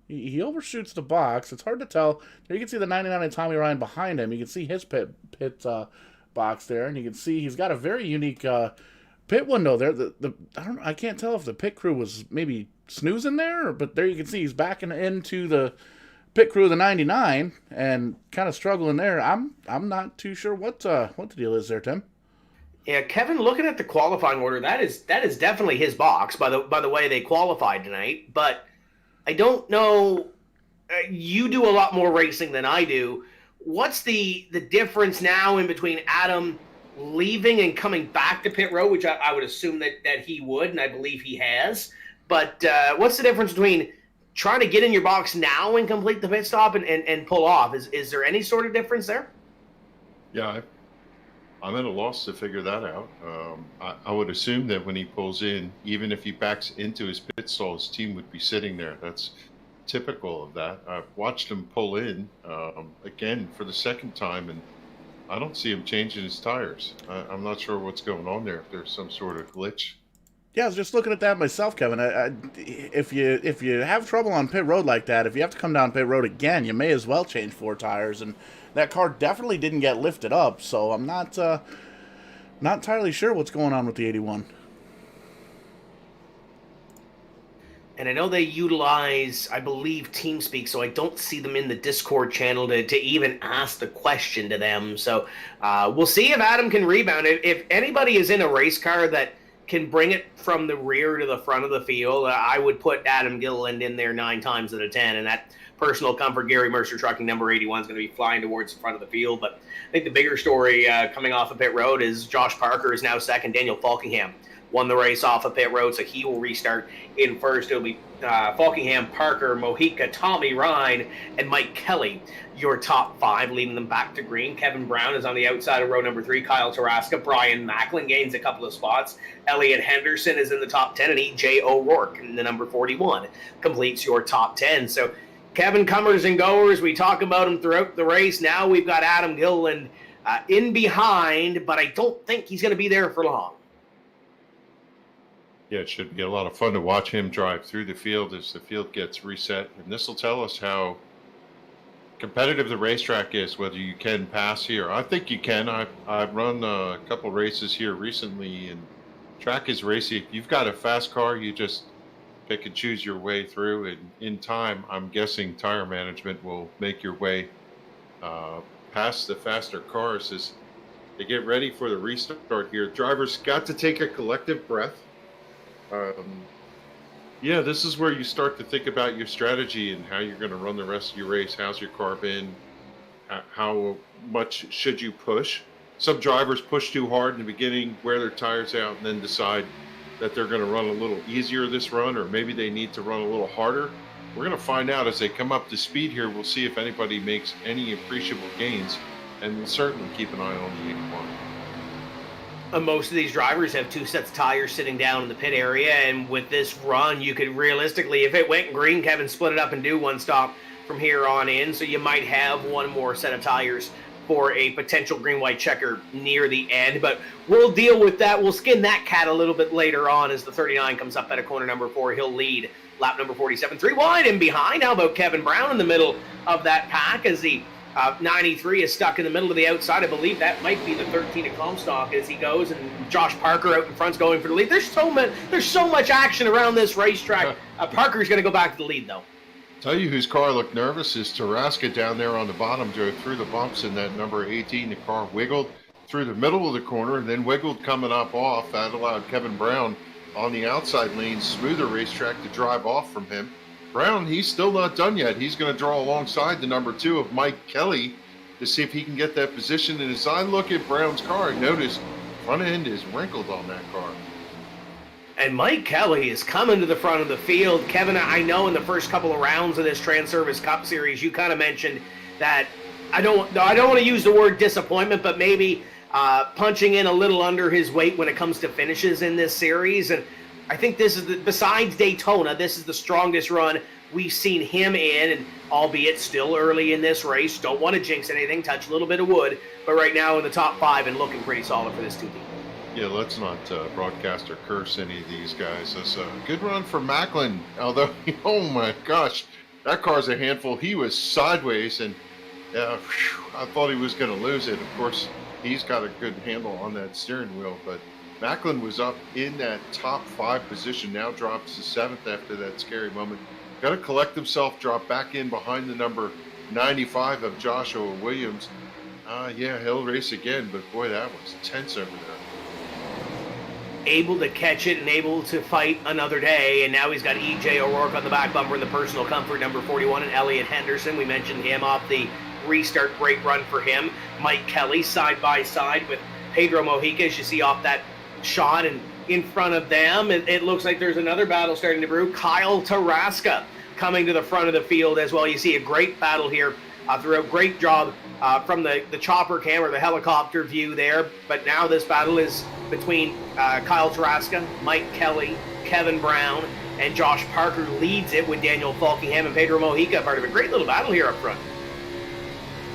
he overshoots the box. It's hard to tell. There you can see the 99 and Tommy Ryan behind him. You can see his pit box there, and you can see he's got a very unique pit window there. I can't tell if the pit crew was maybe snoozing there, but there you can see he's backing into the pit crew of the 99 and kind of struggling there. I'm not too sure what the deal is there, Tim. Yeah, Kevin, looking at the qualifying order, that is definitely his box by the way they qualified tonight. But I don't know. You do a lot more racing than I do. What's the difference now in between Adam leaving and coming back to pit road, which I would assume that he would, and I believe he has. But what's the difference between trying to get in your box now and complete the pit stop and pull off? Is there any sort of difference there? Yeah, I'm at a loss to figure that out. I would assume that when he pulls in, even if he backs into his pit stall, his team would be sitting there. That's typical of that. I've watched him pull in again for the second time, and I don't see him changing his tires. I'm not sure what's going on there, if there's some sort of glitch. Yeah, I was just looking at that myself, Kevin. If you have trouble on pit road like that, if you have to come down pit road again, you may as well change 4 tires. And that car definitely didn't get lifted up, so I'm not entirely sure what's going on with the 81. And I know they utilize, I believe, TeamSpeak, so I don't see them in the Discord channel to even ask the question to them. So we'll see if Adam can rebound. If anybody is in a race car that can bring it from the rear to the front of the field, I would put Adam Gilliland in there 9 times out of 10. And that personal comfort Gary Mercer Trucking number 81 is going to be flying towards the front of the field. But I think the bigger story coming off of pit road is Josh Parker is now second. Daniel Falkingham won the race off of pit road, so he will restart in first. It'll be Falkingham, Parker, Mojica, Tommy Ryan, and Mike Kelly, your top 5, leading them back to green. Kevin Brown is on the outside of row number 3. Kyle Taraska, Brian Macklin gains a couple of spots. Elliot Henderson is in the top 10, and E.J. O'Rourke in the number 41 completes your top 10. So Kevin, comers and goers, we talk about him throughout the race. Now we've got Adam Gilliland in behind, but I don't think he's going to be there for long. Yeah, it should be a lot of fun to watch him drive through the field as the field gets reset. And this will tell us how competitive the racetrack is, whether you can pass here. I think you can. I've run a couple races here recently, and track is racy. If you've got a fast car, you just pick and choose your way through. And in time, I'm guessing tire management will make your way past the faster cars as they get ready for the restart here. Drivers got to take a collective breath. Yeah, this is where you start to think about your strategy and how you're going to run the rest of your race. How's your car been? How much should you push? Some drivers push too hard in the beginning, wear their tires out, and then decide that they're going to run a little easier this run, or maybe they need to run a little harder. We're going to find out as they come up to speed here. We'll see if anybody makes any appreciable gains, and we'll certainly keep an eye on the 81. Most of these drivers have 2 sets of tires sitting down in the pit area, and with this run, you could realistically, if it went green, Kevin, split it up and do 1 stop from here on in, so you might have 1 more set of tires for a potential green-white checker near the end, but we'll deal with that. We'll skin that cat a little bit later on as the 39 comes up at a corner number 4. He'll lead lap number 47. 3 wide and behind. How about Kevin Brown in the middle of that pack as the 93 is stuck in the middle of the outside. I believe that might be the 13 at Comstock as he goes, and Josh Parker out in front's going for the lead. There's so much action around this racetrack. Parker's going to go back to the lead, though. Tell you whose car looked nervous is Taraska down there on the bottom, drove through the bumps in that number 18. The car wiggled through the middle of the corner and then wiggled coming up off. That allowed Kevin Brown on the outside lane, smoother racetrack, to drive off from him. Brown, he's still not done yet. He's going to draw alongside the number 2 of Mike Kelly to see if he can get that position. And as I look at Brown's car, I notice front end is wrinkled on that car. And Mike Kelly is coming to the front of the field. Kevin, I know in the first couple of rounds of this Transervice Cup Series, you kind of mentioned that I don't want to use the word disappointment, but maybe punching in a little under his weight when it comes to finishes in this series. And I think this is, besides Daytona, this is the strongest run we've seen him in, and albeit still early in this race. Don't want to jinx anything, touch a little bit of wood, but right now in the top 5 and looking pretty solid for this 2 team. Yeah, let's not broadcast or curse any of these guys. That's a good run for Macklin, although, oh my gosh, that car's a handful. He was sideways, and I thought he was going to lose it. Of course, he's got a good handle on that steering wheel, but Macklin was up in that top 5 position, now drops to 7th after that scary moment Got to collect himself, drop back in behind the number 95 of Joshua Williams. Yeah, he'll race again, but boy, that was tense over there. Able to catch it and able to fight another day, and now he's got E.J. O'Rourke on the back bumper in the personal comfort, number 41, and Elliot Henderson. We mentioned him off the restart. Great run for him. Mike Kelly side by side with Pedro Mojica, as you see off that shot, and in front of them, it looks like there's another battle starting to brew. Kyle Tarasca coming to the front of the field as well. You see a great battle here throughout. Great job from the chopper cam or the helicopter view there. But now this battle is between Kyle Tarasca, Mike Kelly, Kevin Brown, and Josh Parker leads it with Daniel Falkingham and Pedro Mojica part of a great little battle here up front.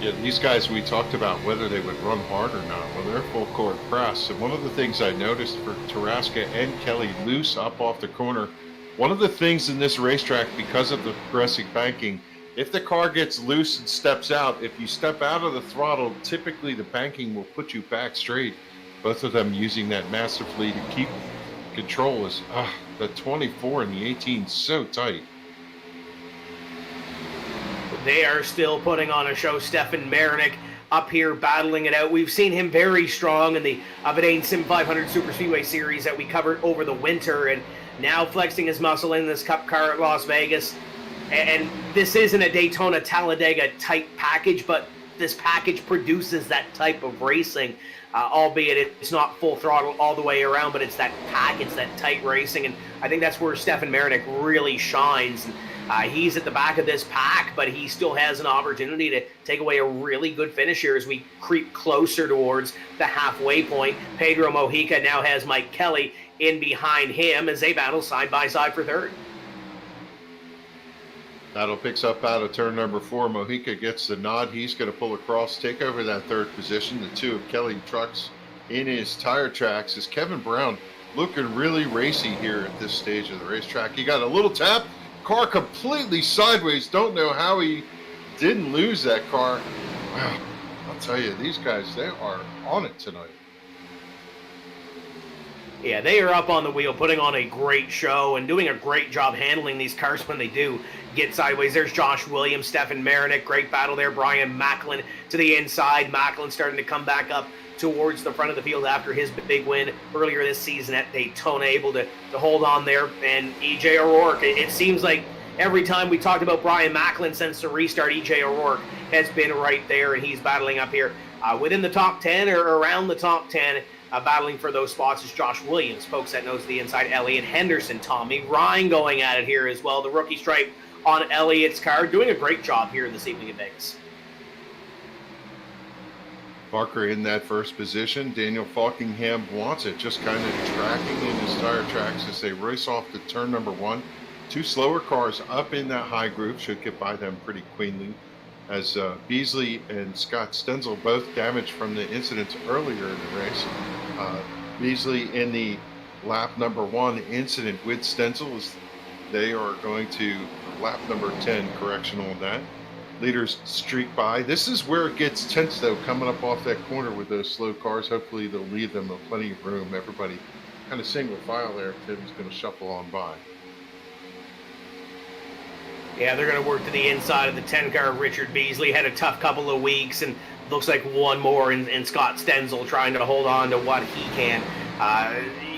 Yeah, these guys, we talked about whether they would run hard or not. Well, they're full court press. And one of the things I noticed for Tarasca and Kelly loose up off the corner, one of the things in this racetrack, because of the progressive banking, if the car gets loose and steps out, if you step out of the throttle, typically the banking will put you back straight. Both of them using that massively to keep control. Is the 24 and the 18 so tight. They are still putting on a show. Stefan Marinick up here battling it out. We've seen him very strong in the Vidane SIM500 Super Speedway Series that we covered over the winter, and now flexing his muscle in this Cup car at Las Vegas. And this isn't a Daytona Talladega type package, but this package produces that type of racing, albeit it's not full throttle all the way around, but it's that package, that tight racing, and I think that's where Stefan Marinick really shines. He's at the back of this pack, but he still has an opportunity to take away a really good finish here as we creep closer towards the halfway point. Pedro Mojica now has Mike Kelly in behind him as they battle side by side for third. Battle picks up out of turn number 4. Mojica gets the nod. He's going to pull across, take over that third position. The two of Kelly trucks in his tire tracks as Kevin Brown looking really racy here at this stage of the racetrack. He got a little tap. Car completely sideways. Don't know how he didn't lose that car. Wow, I'll tell you, these guys, they are on it tonight. Yeah, they are up on the wheel, putting on a great show and doing a great job handling these cars when they do get sideways. There's Josh Williams, Stefan Marinick, great battle there. Brian Macklin to the inside. Macklin starting to come back up towards the front of the field after his big win earlier this season at Daytona, able to hold on there. And E.J. O'Rourke, it seems like every time we talked about Brian Macklin since the restart, E.J. O'Rourke has been right there, and he's battling up here within the top 10 or around the top 10. Battling for those spots is Josh Williams, folks that knows the inside. Elliot Henderson, Tommy Ryan going at it here as well. The rookie stripe on Elliot's car, doing a great job here this evening in Vegas. Parker in that first position. Daniel Falkingham wants it, just kind of tracking in his tire tracks as they race off to turn number 1. Two slower cars up in that high groove should get by them pretty cleanly, as Beasley and Scott Stenzel both damaged from the incidents earlier in the race. Beasley in the lap number 1 incident with Stenzel, as they are going to lap number 10 correction on that. Leaders streak by. This is where it gets tense, though, coming up off that corner with those slow cars. Hopefully they'll leave them plenty of room. Everybody kind of single file there. Tim's going to shuffle on by. Yeah, they're going to work to the inside of the 10 car. Richard Beasley had a tough couple of weeks, and looks like one more in Scott Stenzel trying to hold on to what he can.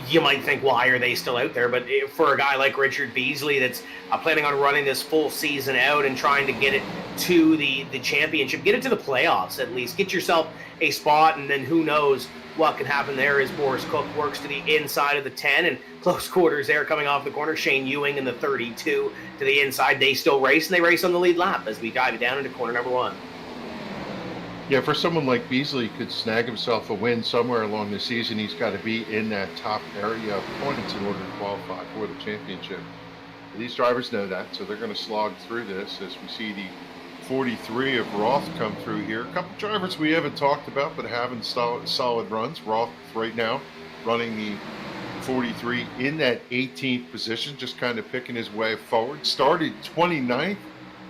You might think, why are they still out there? But for a guy like Richard Beasley that's planning on running this full season out and trying to get it to the championship, get it to the playoffs at least, get yourself a spot, and then who knows what can happen there as Boris Cook works to the inside of the 10 and close quarters there coming off the corner. Shane Ewing in the 32 to the inside. They still race, and they race on the lead lap as we dive down into corner number 1. Yeah, for someone like Beasley could snag himself a win somewhere along the season, he's got to be in that top area of points in order to qualify for the championship. These drivers know that, so they're going to slog through this as we see the 43 of Roth come through here. A couple drivers we haven't talked about but having solid runs. Roth right now running the 43 in that 18th position, just kind of picking his way forward. Started 29th,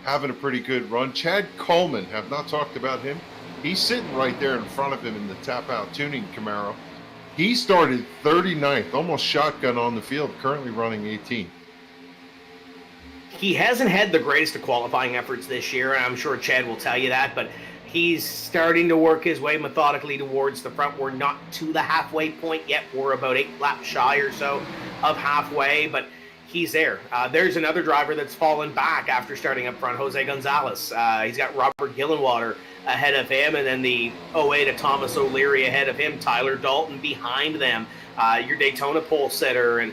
having a pretty good run. Chad Coleman, have not talked about him. He's sitting right there in front of him in the tap-out tuning Camaro. He started 39th, almost shotgun on the field, currently running 18th. he hasn't had the greatest of qualifying efforts this year, and I'm sure Chad will tell you that, but he's starting to work his way methodically towards the front. We're not to the halfway point yet. We're about 8 laps shy or so of halfway, but he's there. There's another driver that's fallen back after starting up front, Jose Gonzalez. He's got Robert Gillenwater ahead of him, and then the 08 of Thomas O'Leary ahead of him, Tyler Dalton behind them, your Daytona pole sitter, and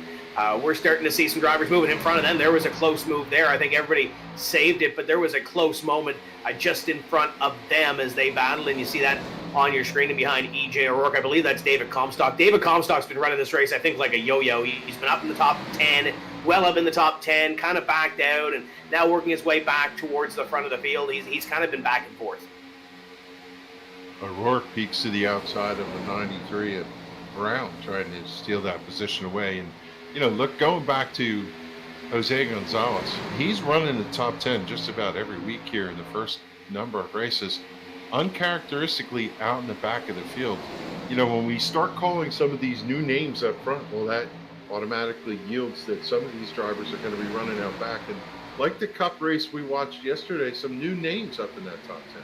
we're starting to see some drivers moving in front of them. There was a close move there. I think everybody saved it, but there was a close moment just in front of them as they battled, and you see that on your screen. And behind E.J. O'Rourke, I believe that's David Comstock. David Comstock's been running this race, I think, like a yo-yo. He's been up in the top 10, well up in the top 10, kind of backed out, and now working his way back towards the front of the field. He's kind of been back and forth. O'Rourke peeks to the outside of the 93 at Brown, trying to steal that position away. And, you know, look, going back to Jose Gonzalez, he's running the top 10 just about every week here in the first number of races, uncharacteristically out in the back of the field. You know, when we start calling some of these new names up front, well, that automatically yields that some of these drivers are going to be running out back. And like the Cup race we watched yesterday, some new names up in that top 10.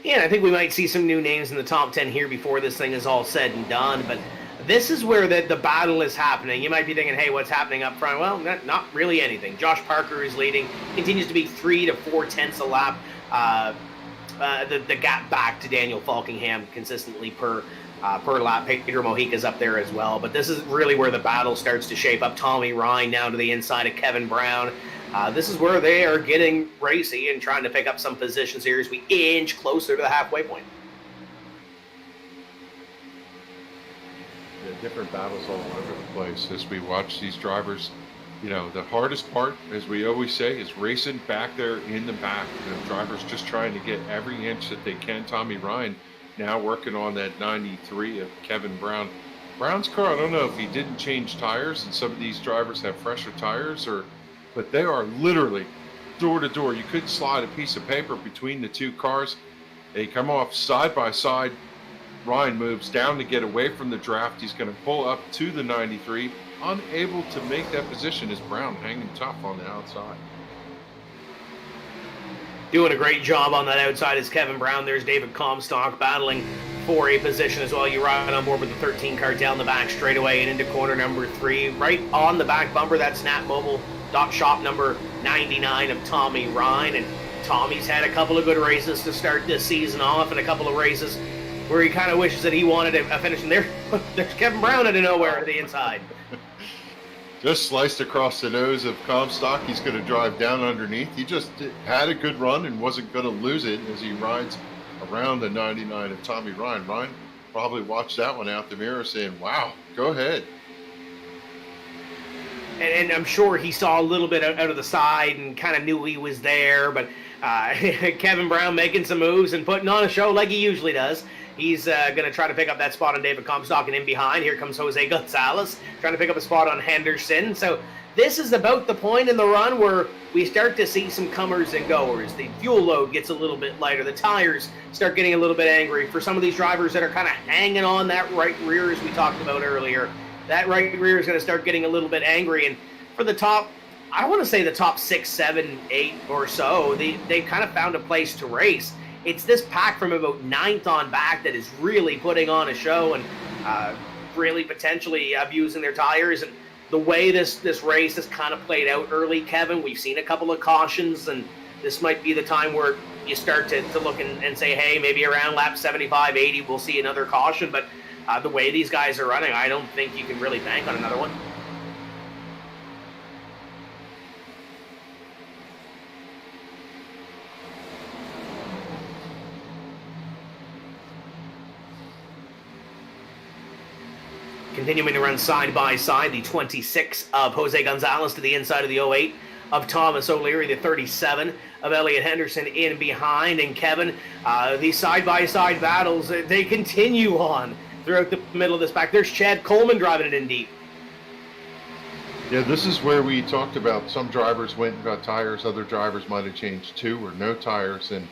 Yeah, and I think we might see some new names in the top 10 here before this thing is all said and done, but this is where the battle is happening. You might be thinking, hey, what's happening up front? Well, not really anything. Josh Parker is leading, continues to be 3 to 4 tenths a lap. The gap back to Daniel Falkingham consistently per lap. Pedro Mojica's up there as well. But this is really where the battle starts to shape up. Tommy Ryan now to the inside of Kevin Brown. This is where they are getting racy and trying to pick up some positions here as we inch closer to the halfway point. Different battles all over the place as we watch these drivers. You know, the hardest part, as we always say, is racing back there in the back. The drivers just trying to get every inch that they can. Tommy Ryan now working on that 93 of Kevin Brown. Brown's car, I don't know if he didn't change tires, and some of these drivers have fresher tires, but they are literally door to door. You couldn't slide a piece of paper between the two cars. They come off side by side. Ryan moves down to get away from the draft. He's going to pull up to the 93, unable to make that position as Brown hanging tough on the outside. Doing a great job on that outside is Kevin Brown. There's David Comstock battling for a position as well. You ride on board with the 13 car down the back straightaway and into corner number 3. Right on the back bumper, that's snapmobile.shop number 99 of Tommy Ryan. And Tommy's had a couple of good races to start this season off, and a couple of races where he kind of wishes that he wanted a finish. And there's Kevin Brown out of nowhere at the inside. Just sliced across the nose of Comstock. He's going to drive down underneath. He just had a good run and wasn't going to lose it as he rides around the 99 of Tommy Ryan. Ryan probably watched that one out the mirror saying, wow, go ahead. And I'm sure he saw a little bit out of the side and kind of knew he was there. But Kevin Brown making some moves and putting on a show like he usually does. He's going to try to pick up that spot on David Comstock, and in behind, here comes Jose Gonzalez, trying to pick up a spot on Henderson. So this is about the point in the run where we start to see some comers and goers. The fuel load gets a little bit lighter. The tires start getting a little bit angry. For some of these drivers that are kind of hanging on that right rear, as we talked about earlier, that right rear is going to start getting a little bit angry. And for the top, I want to say the top 6, 7, 8 or so, they kind of found a place to race. It's this pack from about 9th on back that is really putting on a show and really potentially abusing their tires. And the way this race has kind of played out early, Kevin, we've seen a couple of cautions, and this might be the time where you start to look and say, hey, maybe around lap 75, 80, we'll see another caution. But the way these guys are running, I don't think you can really bank on another one. Continuing to run side by side, the 26 of Jose Gonzalez to the inside of the 08 of Thomas O'Leary, the 37 of Elliot Henderson in behind. And Kevin, these side-by-side battles, they continue on throughout the middle of this pack. There's Chad Coleman driving it in deep. Yeah, this is where we talked about some drivers went and got tires, other drivers might have changed 2 or no tires, and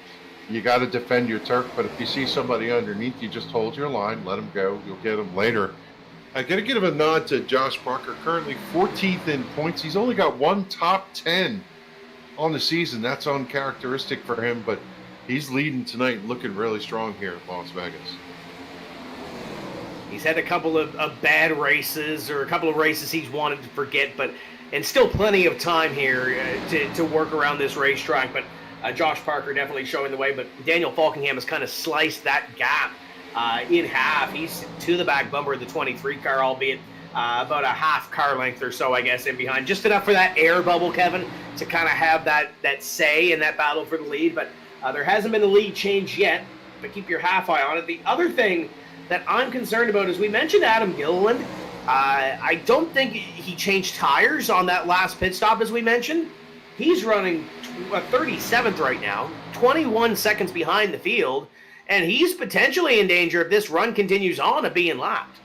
you got to defend your turf. But if you see somebody underneath, you just hold your line, let them go. You'll get them later. I got to give a nod to Josh Parker, currently 14th in points. He's only got one top 10 on the season. That's uncharacteristic for him, but he's leading tonight, looking really strong here at Las Vegas. He's had a couple of bad races, or a couple of races he's wanted to forget, and still plenty of time here to work around this racetrack. But Josh Parker definitely showing the way, but Daniel Falkingham has kind of sliced that gap in half. He's to the back bumper of the 23 car, albeit about a half car length or so, I guess, in behind. Just enough for that air bubble, Kevin, to kind of have that say in that battle for the lead. But there hasn't been a lead change yet, but keep your half eye on it. The other thing that I'm concerned about is we mentioned Adam Gilliland. I don't think he changed tires on that last pit stop, as we mentioned. He's running 37th right now, 21 seconds behind the field, and he's potentially in danger if this run continues on of being lapped.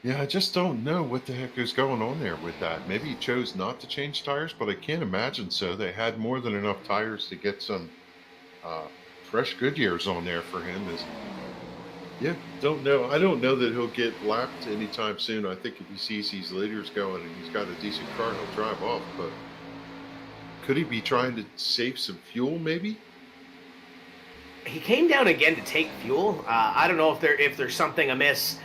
Yeah, I just don't know what the heck is going on there with that. Maybe he chose not to change tires, but I can't imagine so. They had more than enough tires to get some fresh Goodyears on there for him. Yeah, don't know. I don't know that he'll get lapped anytime soon. I think if he sees these leaders going and he's got a decent car, he'll drive off. But could he be trying to save some fuel, maybe? He came down again to take fuel. I don't know if there's something amiss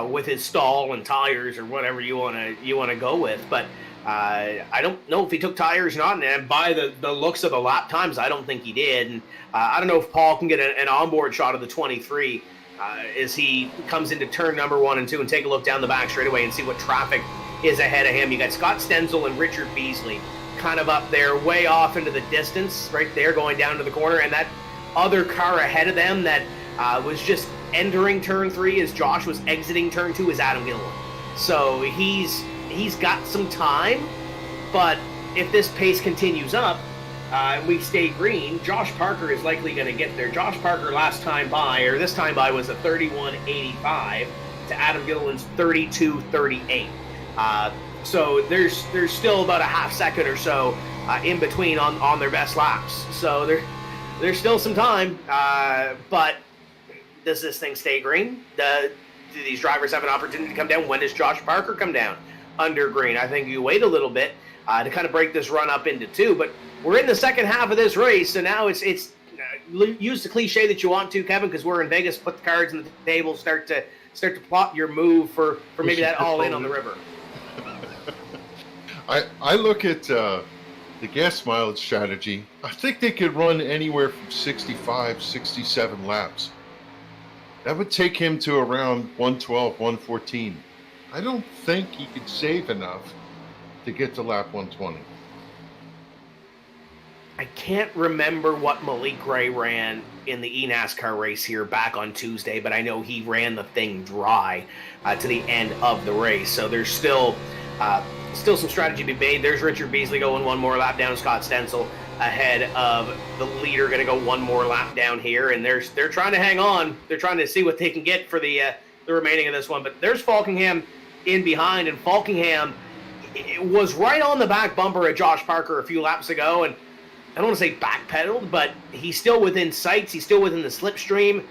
with his stall and tires or whatever you want to go with, but I don't know if he took tires or not. And by the looks of the lap times, I don't think he did. And I don't know if Paul can get an onboard shot of the 23 as he comes into turn number 1 and 2 and take a look down the back straightaway and see what traffic is ahead of him. You got Scott Stenzel and Richard Beasley kind of up there, way off into the distance, right there going down to the corner, and that other car ahead of them that was just entering turn 3 as Josh was exiting turn 2 is Adam Gilliland. So he's got some time, but if this pace continues up and we stay green, Josh Parker is likely going to get there. Josh Parker this time by was a 31.85 to Adam Gilliland's 32.38. So there's still about a half second or so in between on their best laps. So there's still some time, but does this thing stay green? Do these drivers have an opportunity to come down? When does Josh Parker come down under green? I think you wait a little bit to kind of break this run up into 2, but we're in the second half of this race, so now it's use the cliche that you want to, Kevin, because we're in Vegas. Put the cards on the table, start to plot your move for maybe that all in on the river. I look at the gas mileage strategy. I think they could run anywhere from 65, 67 laps. That would take him to around 112, 114. I don't think he could save enough to get to lap 120. I can't remember what Malik Gray ran in the eNASCAR race here back on Tuesday, but I know he ran the thing dry to the end of the race. So there's still some strategy to be made. There's Richard Beasley going one more lap down. Scott Stenzel ahead of the leader, going to go one more lap down here, and they're trying to hang on. They're trying to see what they can get for the remaining of this one. But there's Falkingham in behind, and Falkingham was right on the back bumper of Josh Parker a few laps ago, and I don't want to say backpedaled, but he's still within sights. He's still within the slipstream,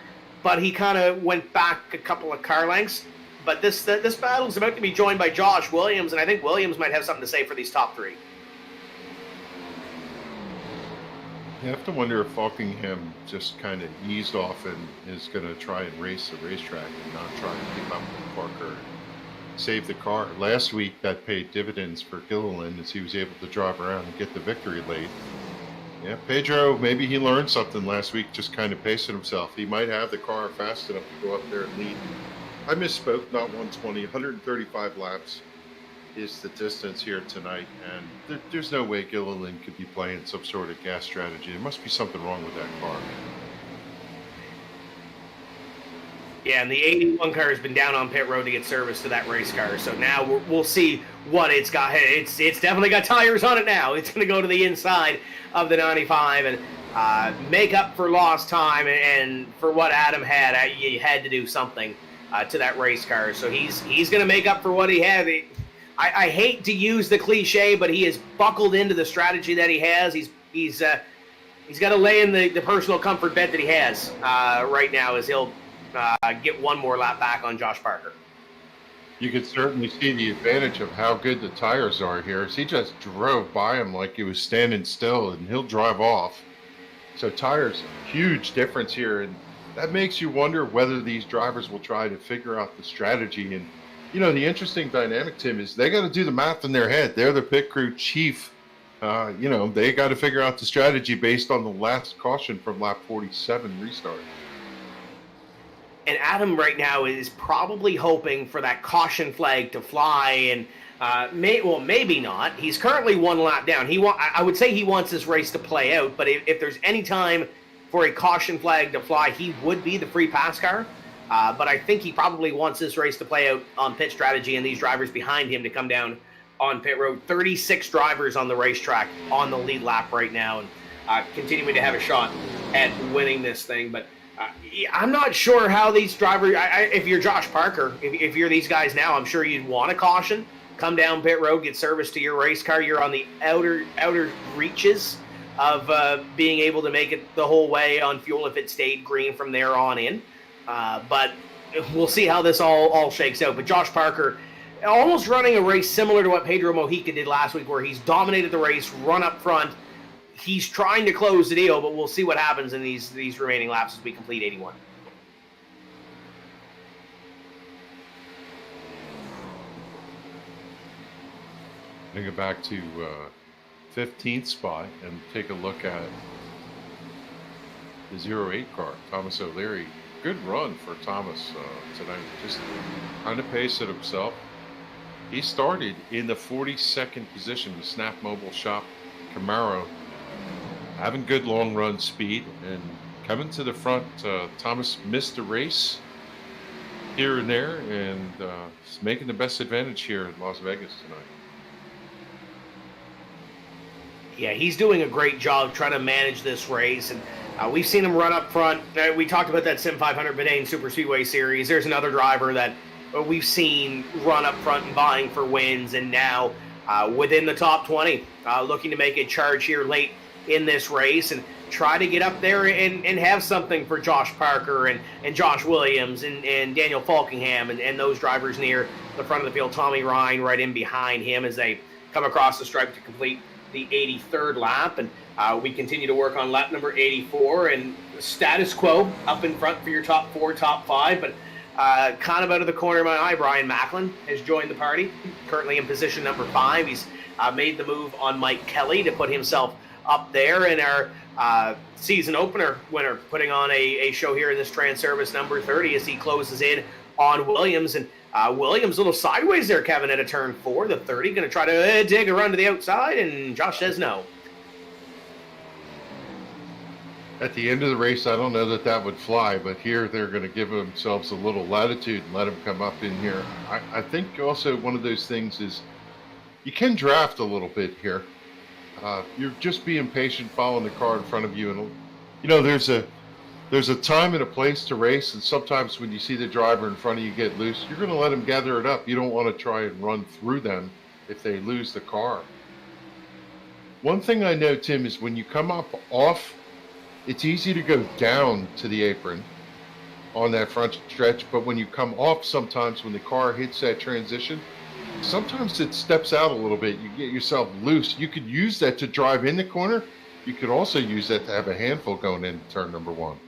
but he kind of went back a couple of car lengths. But this battle is about to be joined by Josh Williams, and I think Williams might have something to say for these top 3. You have to wonder if Falkingham just kind of eased off and is going to try and race the racetrack and not try and keep up with Parker and save the car. Last week, that paid dividends for Gilliland as he was able to drive around and get the victory late. Yeah, Pedro, maybe he learned something last week, just kind of pacing himself. He might have the car fast enough to go up there and lead. I misspoke, not 120, 135 laps is the distance here tonight, and there's no way Gilliland could be playing some sort of gas strategy. There must be something wrong with that car. Yeah, and the 81 car has been down on pit road to get service to that race car. So now we'll see what it's got. It's definitely got tires on it now. It's going to go to the inside of the 95 and make up for lost time and for what Adam had. You had to do something to that race car. So he's going to make up for what he had. I hate to use the cliche, but he is buckled into the strategy that he has. He's got to lay in the personal comfort bed that he has right now, as he'll get one more lap back on Josh Parker. You could certainly see the advantage of how good the tires are here. He just drove by him like he was standing still, and he'll drive off. So tires, huge difference here, and that makes you wonder whether these drivers will try to figure out the strategy. And, you know, the interesting dynamic, Tim, is they got to do the math in their head. They're the pit crew chief. You know, they got to figure out the strategy based on the last caution from lap 47 restart. And Adam right now is probably hoping for that caution flag to fly, and maybe not. He's currently one lap down. I would say he wants this race to play out, but if there's any time for a caution flag to fly, he would be the free pass car. But I think he probably wants this race to play out on pit strategy and these drivers behind him to come down on pit road. 36 drivers on the racetrack on the lead lap right now, and continuing to have a shot at winning this thing. But I'm not sure how these drivers, if you're Josh Parker, if you're these guys now, I'm sure you'd want a caution. Come down pit road, get service to your race car. You're on the outer reaches of being able to make it the whole way on fuel if it stayed green from there on in. But we'll see how this all shakes out. But Josh Parker almost running a race similar to what Pedro Mojica did last week, where he's dominated the race, run up front. He's trying to close the deal, but we'll see what happens in these remaining laps as we complete 81. Going to go back to 15th spot and take a look at the 08 car, Thomas O'Leary. Good run for Thomas tonight. Just trying to pace it himself. He started in the 42nd position, the Snap Mobile Shop Camaro. Having good long run speed and coming to the front. Thomas missed a race here and there, and is making the best advantage here in Las Vegas tonight. Yeah, he's doing a great job trying to manage this race, and we've seen him run up front. We talked about that SIM500 Vidain Super Speedway Series. There's another driver that we've seen run up front and vying for wins, and now within the top 20, looking to make a charge here late in this race and try to get up there and have something for Josh Parker and Josh Williams and Daniel Falkingham and those drivers near the front of the field. Tommy Ryan right in behind him as they come across the stripe to complete the 83rd lap. And we continue to work on lap number 84, and status quo up in front for your top 4, top 5. But kind of out of the corner of my eye, Brian Macklin has joined the party, currently in position number 5. He's made the move on Mike Kelly to put himself up there in our season opener winner, putting on a show here in this Transervice number 30 as he closes in on Williams. And Williams a little sideways there, Kevin, at a turn 4. The 30 going to try to dig a run to the outside, and Josh says no. At the end of the race, I don't know that would fly, but here they're going to give themselves a little latitude and let him come up in here. I think also one of those things is you can draft a little bit here. You're just being patient, following the car in front of you, and you know there's a time and a place to race, and sometimes when you see the driver in front of you get loose, you're going to let them gather it up. You don't want to try and run through them if they lose the car. One thing I know, Tim, is when you come up off, it's easy to go down to the apron on that front stretch, but when you come off, sometimes when the car hits that transition, sometimes it steps out a little bit. You get yourself loose. You could use that to drive in the corner. You could also use that to have a handful going into turn number 1.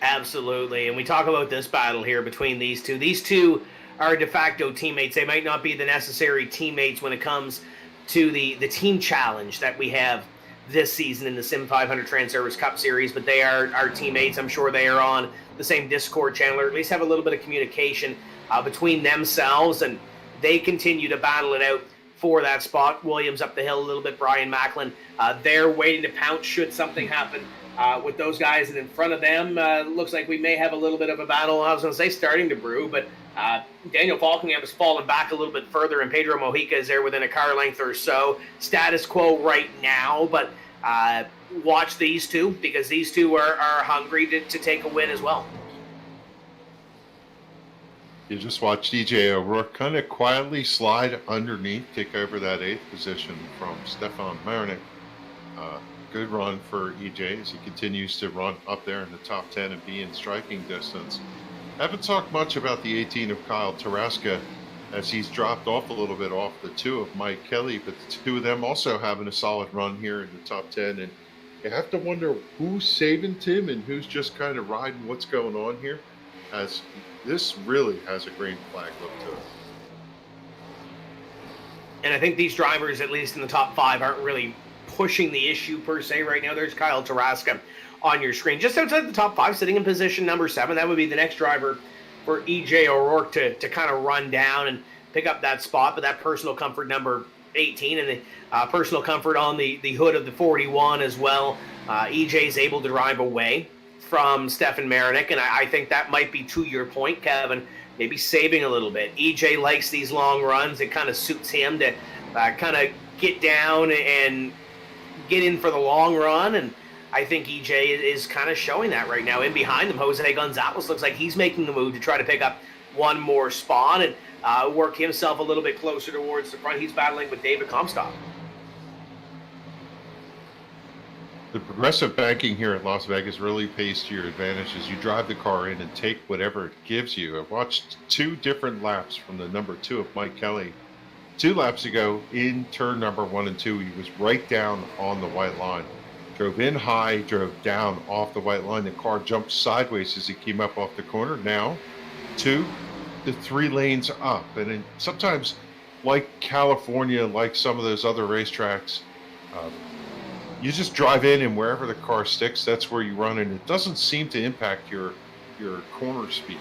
Absolutely. And we talk about this battle here between these two. These two are de facto teammates. They might not be the necessary teammates when it comes to the team challenge that we have this season in the SIM500 Transervice Cup Series, but they are our teammates. I'm sure they are on the same Discord channel, or at least have a little bit of communication between themselves, and they continue to battle it out for that spot. Williams up the hill a little bit, Brian Macklin. They're waiting to pounce should something happen with those guys, and in front of them, looks like we may have a little bit of a battle. I was going to say starting to brew, but Daniel Falkingham has fallen back a little bit further, and Pedro Mojica is there within a car length or so. Status quo right now, but watch these two, because these two are hungry to take a win as well. You just watch DJ O'Rourke kind of quietly slide underneath, take over that 8th position from Stefan Marinick. good run for EJ as he continues to run up there in the top 10 and be in striking distance. Haven't talked much about the 18 of Kyle Taraska as he's dropped off a little bit off the 2 of Mike Kelly, but the 2 of them also having a solid run here in the top 10. And you have to wonder who's saving Tim and who's just kind of riding what's going on here, as this really has a green flag look to it. And I think these drivers, at least in the top 5, aren't really pushing the issue per se right now. There's Kyle Taraska on your screen. Just outside the top 5, sitting in position number 7. That would be the next driver for EJ O'Rourke to kind of run down and pick up that spot. But that personal comfort number 18 and the personal comfort on the hood of the 41 as well. EJ is able to drive away from Stefan Marinick, and I think that might be, to your point, Kevin, maybe saving a little bit. EJ likes these long runs. It kind of suits him to kind of get down and get in for the long run, and I think EJ is kind of showing that right now. In behind them, Jose Gonzalez looks like he's making the move to try to pick up one more spot and work himself a little bit closer towards the front. He's battling with David Comstock. The progressive banking here at Las Vegas really pays to your advantage as you drive the car in and take whatever it gives you. I've watched 2 different laps from the number 2 of Mike Kelly. 2 laps ago in turn number 1 and 2, he was right down on the white line. Drove in high, drove down off the white line. The car jumped sideways as he came up off the corner. Now, 2 to 3 lanes up. And then sometimes, like California, like some of those other racetracks, you just drive in and wherever the car sticks, that's where you run, and it doesn't seem to impact your corner speed.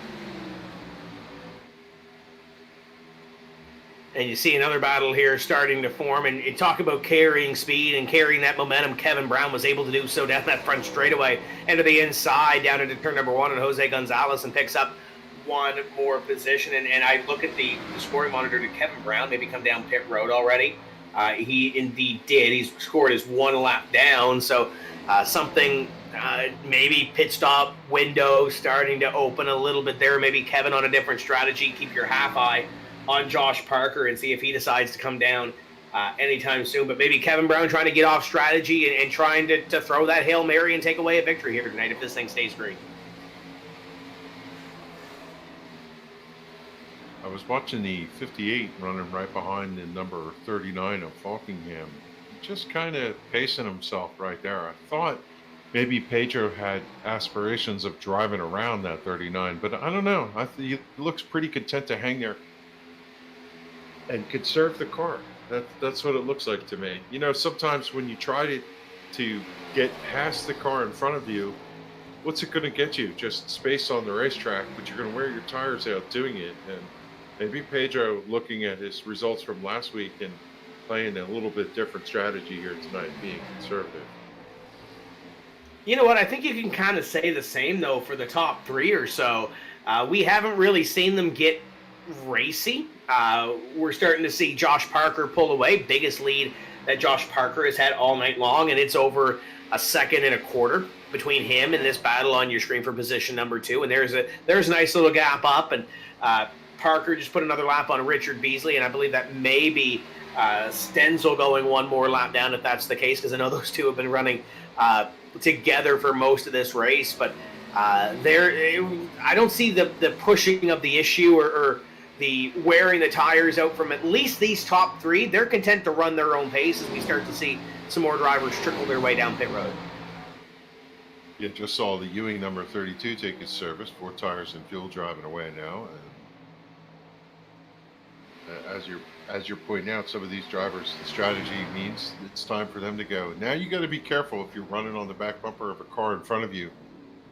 And you see another battle here starting to form, and you talk about carrying speed and carrying that momentum. Kevin Brown was able to do so down that front straightaway, into the inside, down into turn number 1, and Jose Gonzalez, and picks up one more position. And I look at the scoring monitor. Did Kevin Brown maybe come down pit road already? He indeed did. He's scored his 1 lap down, so something, maybe pit stop window starting to open a little bit there. Maybe Kevin on a different strategy. Keep your half eye on Josh Parker and see if he decides to come down anytime soon. But maybe Kevin Brown trying to get off strategy and trying to throw that Hail Mary and take away a victory here tonight if this thing stays green. I was watching the 58 running right behind the number 39 of Falkingham, just kind of pacing himself right there. I thought maybe Pedro had aspirations of driving around that 39, but I don't know. He looks pretty content to hang there and conserve the car. That's what it looks like to me. You know, sometimes when you try to get past the car in front of you, what's it going to get you? Just space on the racetrack, but you're going to wear your tires out doing it. And maybe Pedro, looking at his results from last week and playing a little bit different strategy here tonight, being conservative. You know what? I think you can kind of say the same, though, for the top 3 or so. We haven't really seen them get racy. We're starting to see Josh Parker pull away. Biggest lead that Josh Parker has had all night long, and it's over a 1.25 seconds between him and this battle on your screen for position number 2. And there's a nice little gap up, and Parker just put another lap on Richard Beasley, and I believe that may be Stenzel going one more lap down if that's the case, because I know those 2 have been running together for most of this race. But I don't see the pushing of the issue or the wearing the tires out from at least these top 3. They're content to run their own pace as we start to see some more drivers trickle their way down pit road. Yeah, just saw the Ewing number 32 take its service, 4 tires and fuel, driving away now. And as you're pointing out, some of these drivers, the strategy means it's time for them to go. Now you got to be careful if you're running on the back bumper of a car in front of you,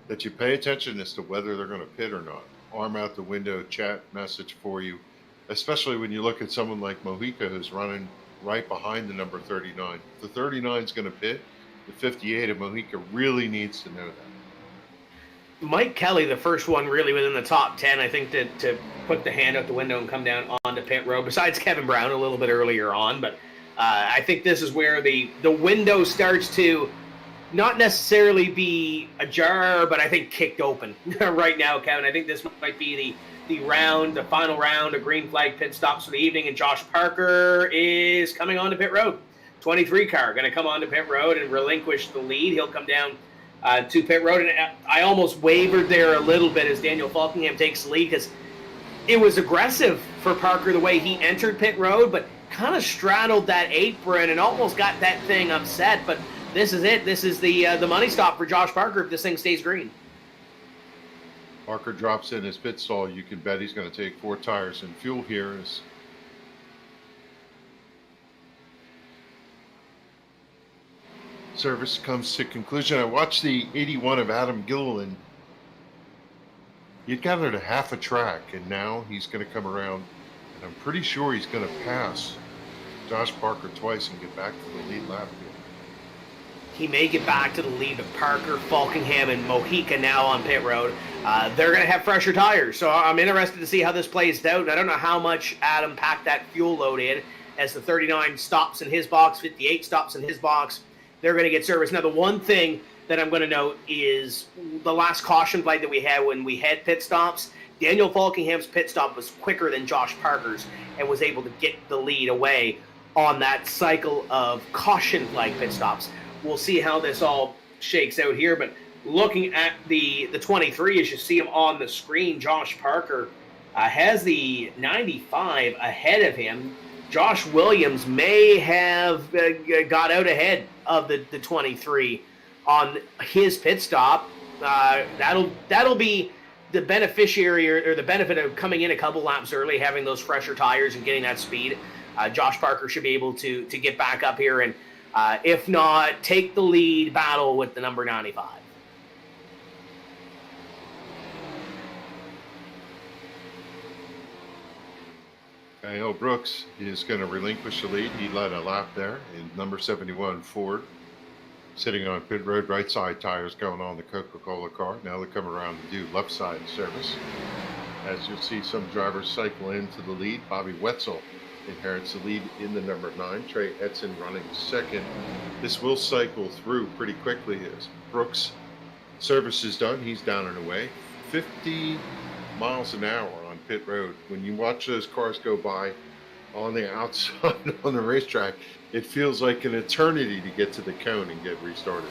that you pay attention as to whether they're going to pit or not. Arm out the window, chat message for you, especially when you look at someone like Mojica, who's running right behind the number 39. If the 39 is going to pit, the 58 of Mojica really needs to know that. Mike Kelly, the first one really within the top 10, I think, to put the hand out the window and come down onto pit road, besides Kevin Brown a little bit earlier on. But I think this is where the window starts to not necessarily be ajar, but I think kicked open right now, Kevin. I think this might be the final round of green flag pit stops for the evening, and Josh Parker is coming onto pit road. 23 car going to come onto pit road and relinquish the lead. He'll come down to pit road, and I almost wavered there a little bit as Daniel Falkingham takes the lead, because it was aggressive for Parker the way he entered pit road, but kind of straddled that apron and almost got that thing upset. But this is it. This is the money stop for Josh Parker if this thing stays green. Parker drops in his pit stall. You can bet he's going to take 4 tires and fuel here as service comes to conclusion. I watched the 81 of Adam Gilliland. He'd gathered a half a track, and now he's going to come around, and I'm pretty sure he's going to pass Josh Parker twice and get back to the lead lap here. He may get back to the lead of Parker, Falkingham, and Mojica now on pit road. They're going to have fresher tires, so I'm interested to see how this plays out. I don't know how much Adam packed that fuel load in as the 39 stops in his box, 58 stops in his box. They're going to get service. Now, the one thing that I'm going to note is the last caution flag that we had when we had pit stops. Daniel Falkingham's pit stop was quicker than Josh Parker's and was able to get the lead away on that cycle of caution flag pit stops. We'll see how this all shakes out here, but looking at the 23, as you see him on the screen, Josh Parker has the 95 ahead of him. Josh Williams may have got out ahead of the 23 on his pit stop. That'll be the beneficiary or the benefit of coming in a couple laps early, having those fresher tires and getting that speed. Josh Parker should be able to get back up here and, if not, take the lead battle with the number 95. Kyle Brooks is going to relinquish the lead. He led a lap there in number 71 Ford, sitting on pit road, right side tires going on the Coca-Cola car. Now they come around to do left side service. As you'll see some drivers cycle into the lead. Bobby Wetzel inherits the lead in the number 9. Trey Eidson running second. This will cycle through pretty quickly as Brooks' service is done. He's down and away. 50 miles an hour on pit road. When you watch those cars go by on the outside on the racetrack, it feels like an eternity to get to the cone and get restarted.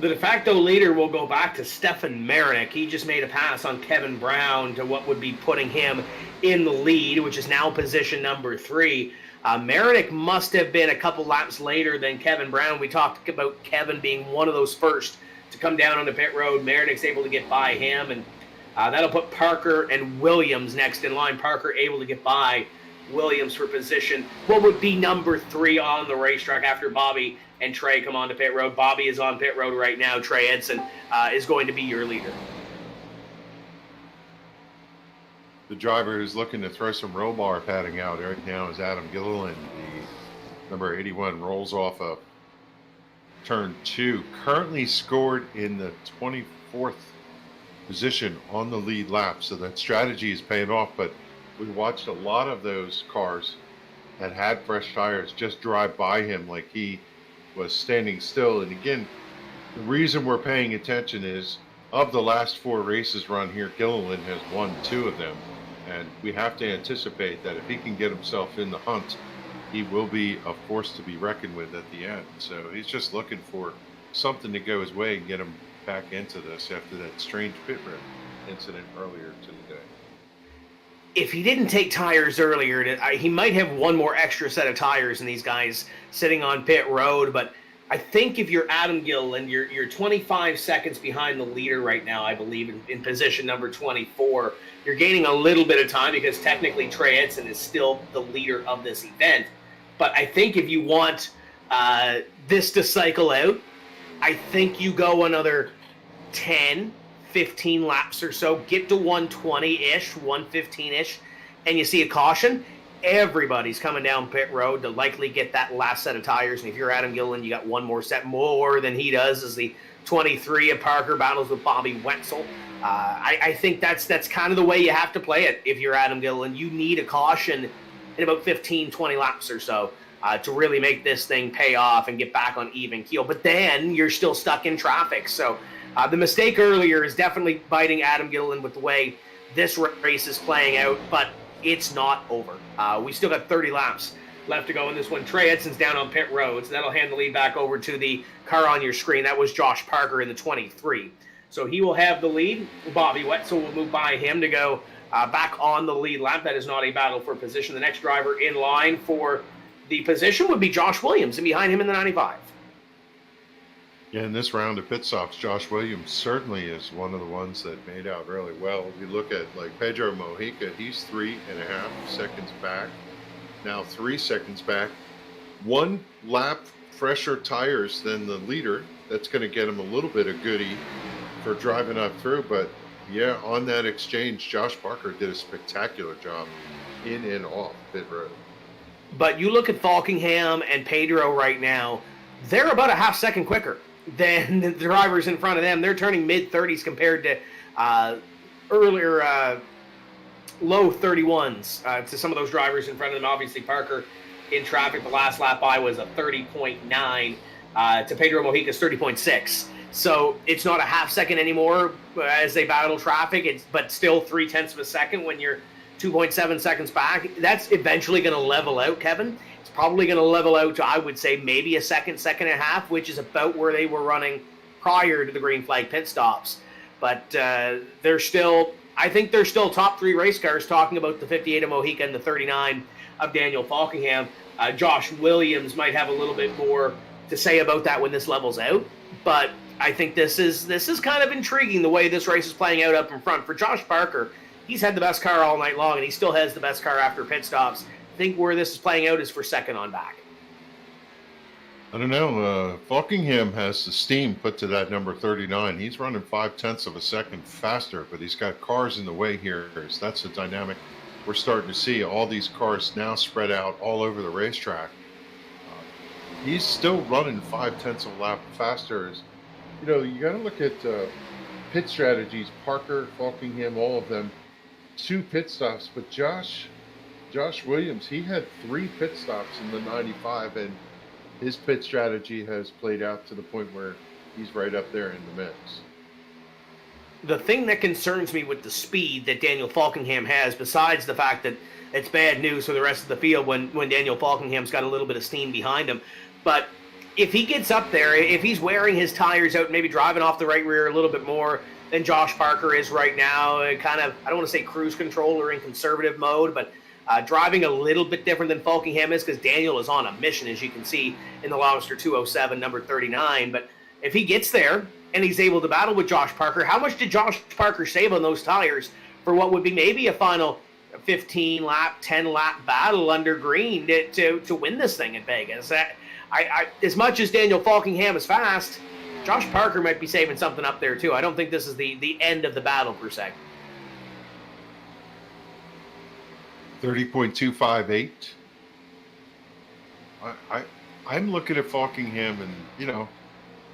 The de facto leader will go back to Stefan Marinick. He just made a pass on Kevin Brown to what would be putting him in the lead, which is now position number 3. Marinick must have been a couple laps later than Kevin Brown. We talked about Kevin being one of those first to come down on the pit road. Marinick's able to get by him, and that'll put Parker and Williams next in line. Parker able to get by Williams for position what would be number 3 on the racetrack after Bobby and Trey come on to pit road. Bobby is on pit road right now. Trey Eidson is going to be your leader. The driver who's looking to throw some roll bar padding out right now is Adam Gilliland. The number 81 rolls off of turn 2. Currently scored in the 24th position on the lead lap. So that strategy is paying off, but we watched a lot of those cars that had fresh tires just drive by him like he was standing still. And again, the reason we're paying attention is of the last 4 races run here, Gilliland has won 2 of them. And we have to anticipate that if he can get himself in the hunt, he will be a force to be reckoned with at the end. So he's just looking for something to go his way and get him back into this after that strange pit road incident earlier today. If he didn't take tires earlier, he might have one more extra set of tires than these guys sitting on pit road. But I think if you're Adam Gilliland, you're 25 seconds behind the leader right now, I believe, in position number 24. You're gaining a little bit of time because technically Trey Eidson is still the leader of this event. But I think if you want this to cycle out, I think you go another 10, 15 laps or so, get to 120-ish, 115-ish, and you see a caution, everybody's coming down pit road to likely get that last set of tires. And if you're Adam Gilliland, you got one more set more than he does as the 23 of Parker battles with Bobby Wetzel. I think that's kind of the way you have to play it if you're Adam Gilliland. You need a caution in about 15, 20 laps or so to really make this thing pay off and get back on even keel. But then you're still stuck in traffic. So the mistake earlier is definitely biting Adam Gilliland with the way this race is playing out, but it's not over. We still got 30 laps left to go in this one. Trey Eidson's down on pit road, so that'll hand the lead back over to the car on your screen. That was Josh Parker in the 23. So he will have the lead. Bobby Wetzel will move by him to go back on the lead lap. That is not a battle for position. The next driver in line for the position would be Josh Williams, and behind him in the 95. Yeah, in this round of pit stops, Josh Williams certainly is one of the ones that made out really well. If you look at like Pedro Mojica, he's 3.5 seconds back. Now 3 seconds back. 1 lap fresher tires than the leader. That's going to get him a little bit of goodie for driving up through. But yeah, on that exchange, Josh Parker did a spectacular job in and off pit road. But you look at Falkingham and Pedro right now, they're about a half second quicker than the drivers in front of them. They're turning mid-30s compared to earlier low 31s to some of those drivers in front of them. Obviously, Parker in traffic, the last lap by was a 30.9 to Pedro Mojica's 30.6. So it's not a half second anymore as they battle traffic, but still 0.3 of a second when you're 2.7 seconds back. That's eventually going to level out, Kevin. It's probably going to level out to, I would say, maybe a second and a half, which is about where they were running prior to the green flag pit stops. But they're still, I think they're still top 3 race cars, talking about the 58 of Mojica and the 39 of Daniel Falkingham. Josh Williams might have a little bit more to say about that when this levels out. But I think this is kind of intriguing the way this race is playing out up in front. For Josh Parker, he's had the best car all night long, and he still has the best car after pit stops. I think where this is playing out is for second on back. I don't know. Falkingham has the steam put to that number 39. He's running 0.5 of a second faster, but he's got cars in the way here. That's the dynamic we're starting to see. All these cars now spread out all over the racetrack. He's still running 0.5 of a lap faster. You know, you got to look at pit strategies. Parker, Falkingham, all of them, 2 pit stops. But Josh Williams, he had 3 pit stops in the 95, and his pit strategy has played out to the point where he's right up there in the mix. The thing that concerns me with the speed that Daniel Falkingham has, besides the fact that it's bad news for the rest of the field when Daniel Falkingham's got a little bit of steam behind him, but if he gets up there, if he's wearing his tires out, maybe driving off the right rear a little bit more than Josh Parker is right now, kind of, I don't want to say cruise control or in conservative mode, but driving a little bit different than Falkingham is, because Daniel is on a mission, as you can see in the Lobster 207, number 39. But if he gets there and he's able to battle with Josh Parker, how much did Josh Parker save on those tires for what would be maybe a final 15-lap, 10-lap battle under green to win this thing at Vegas? As much as Daniel Falkingham is fast, Josh Parker might be saving something up there too. I don't think this is the end of the battle per se. 30.258. I'm looking at Falkingham, and you know,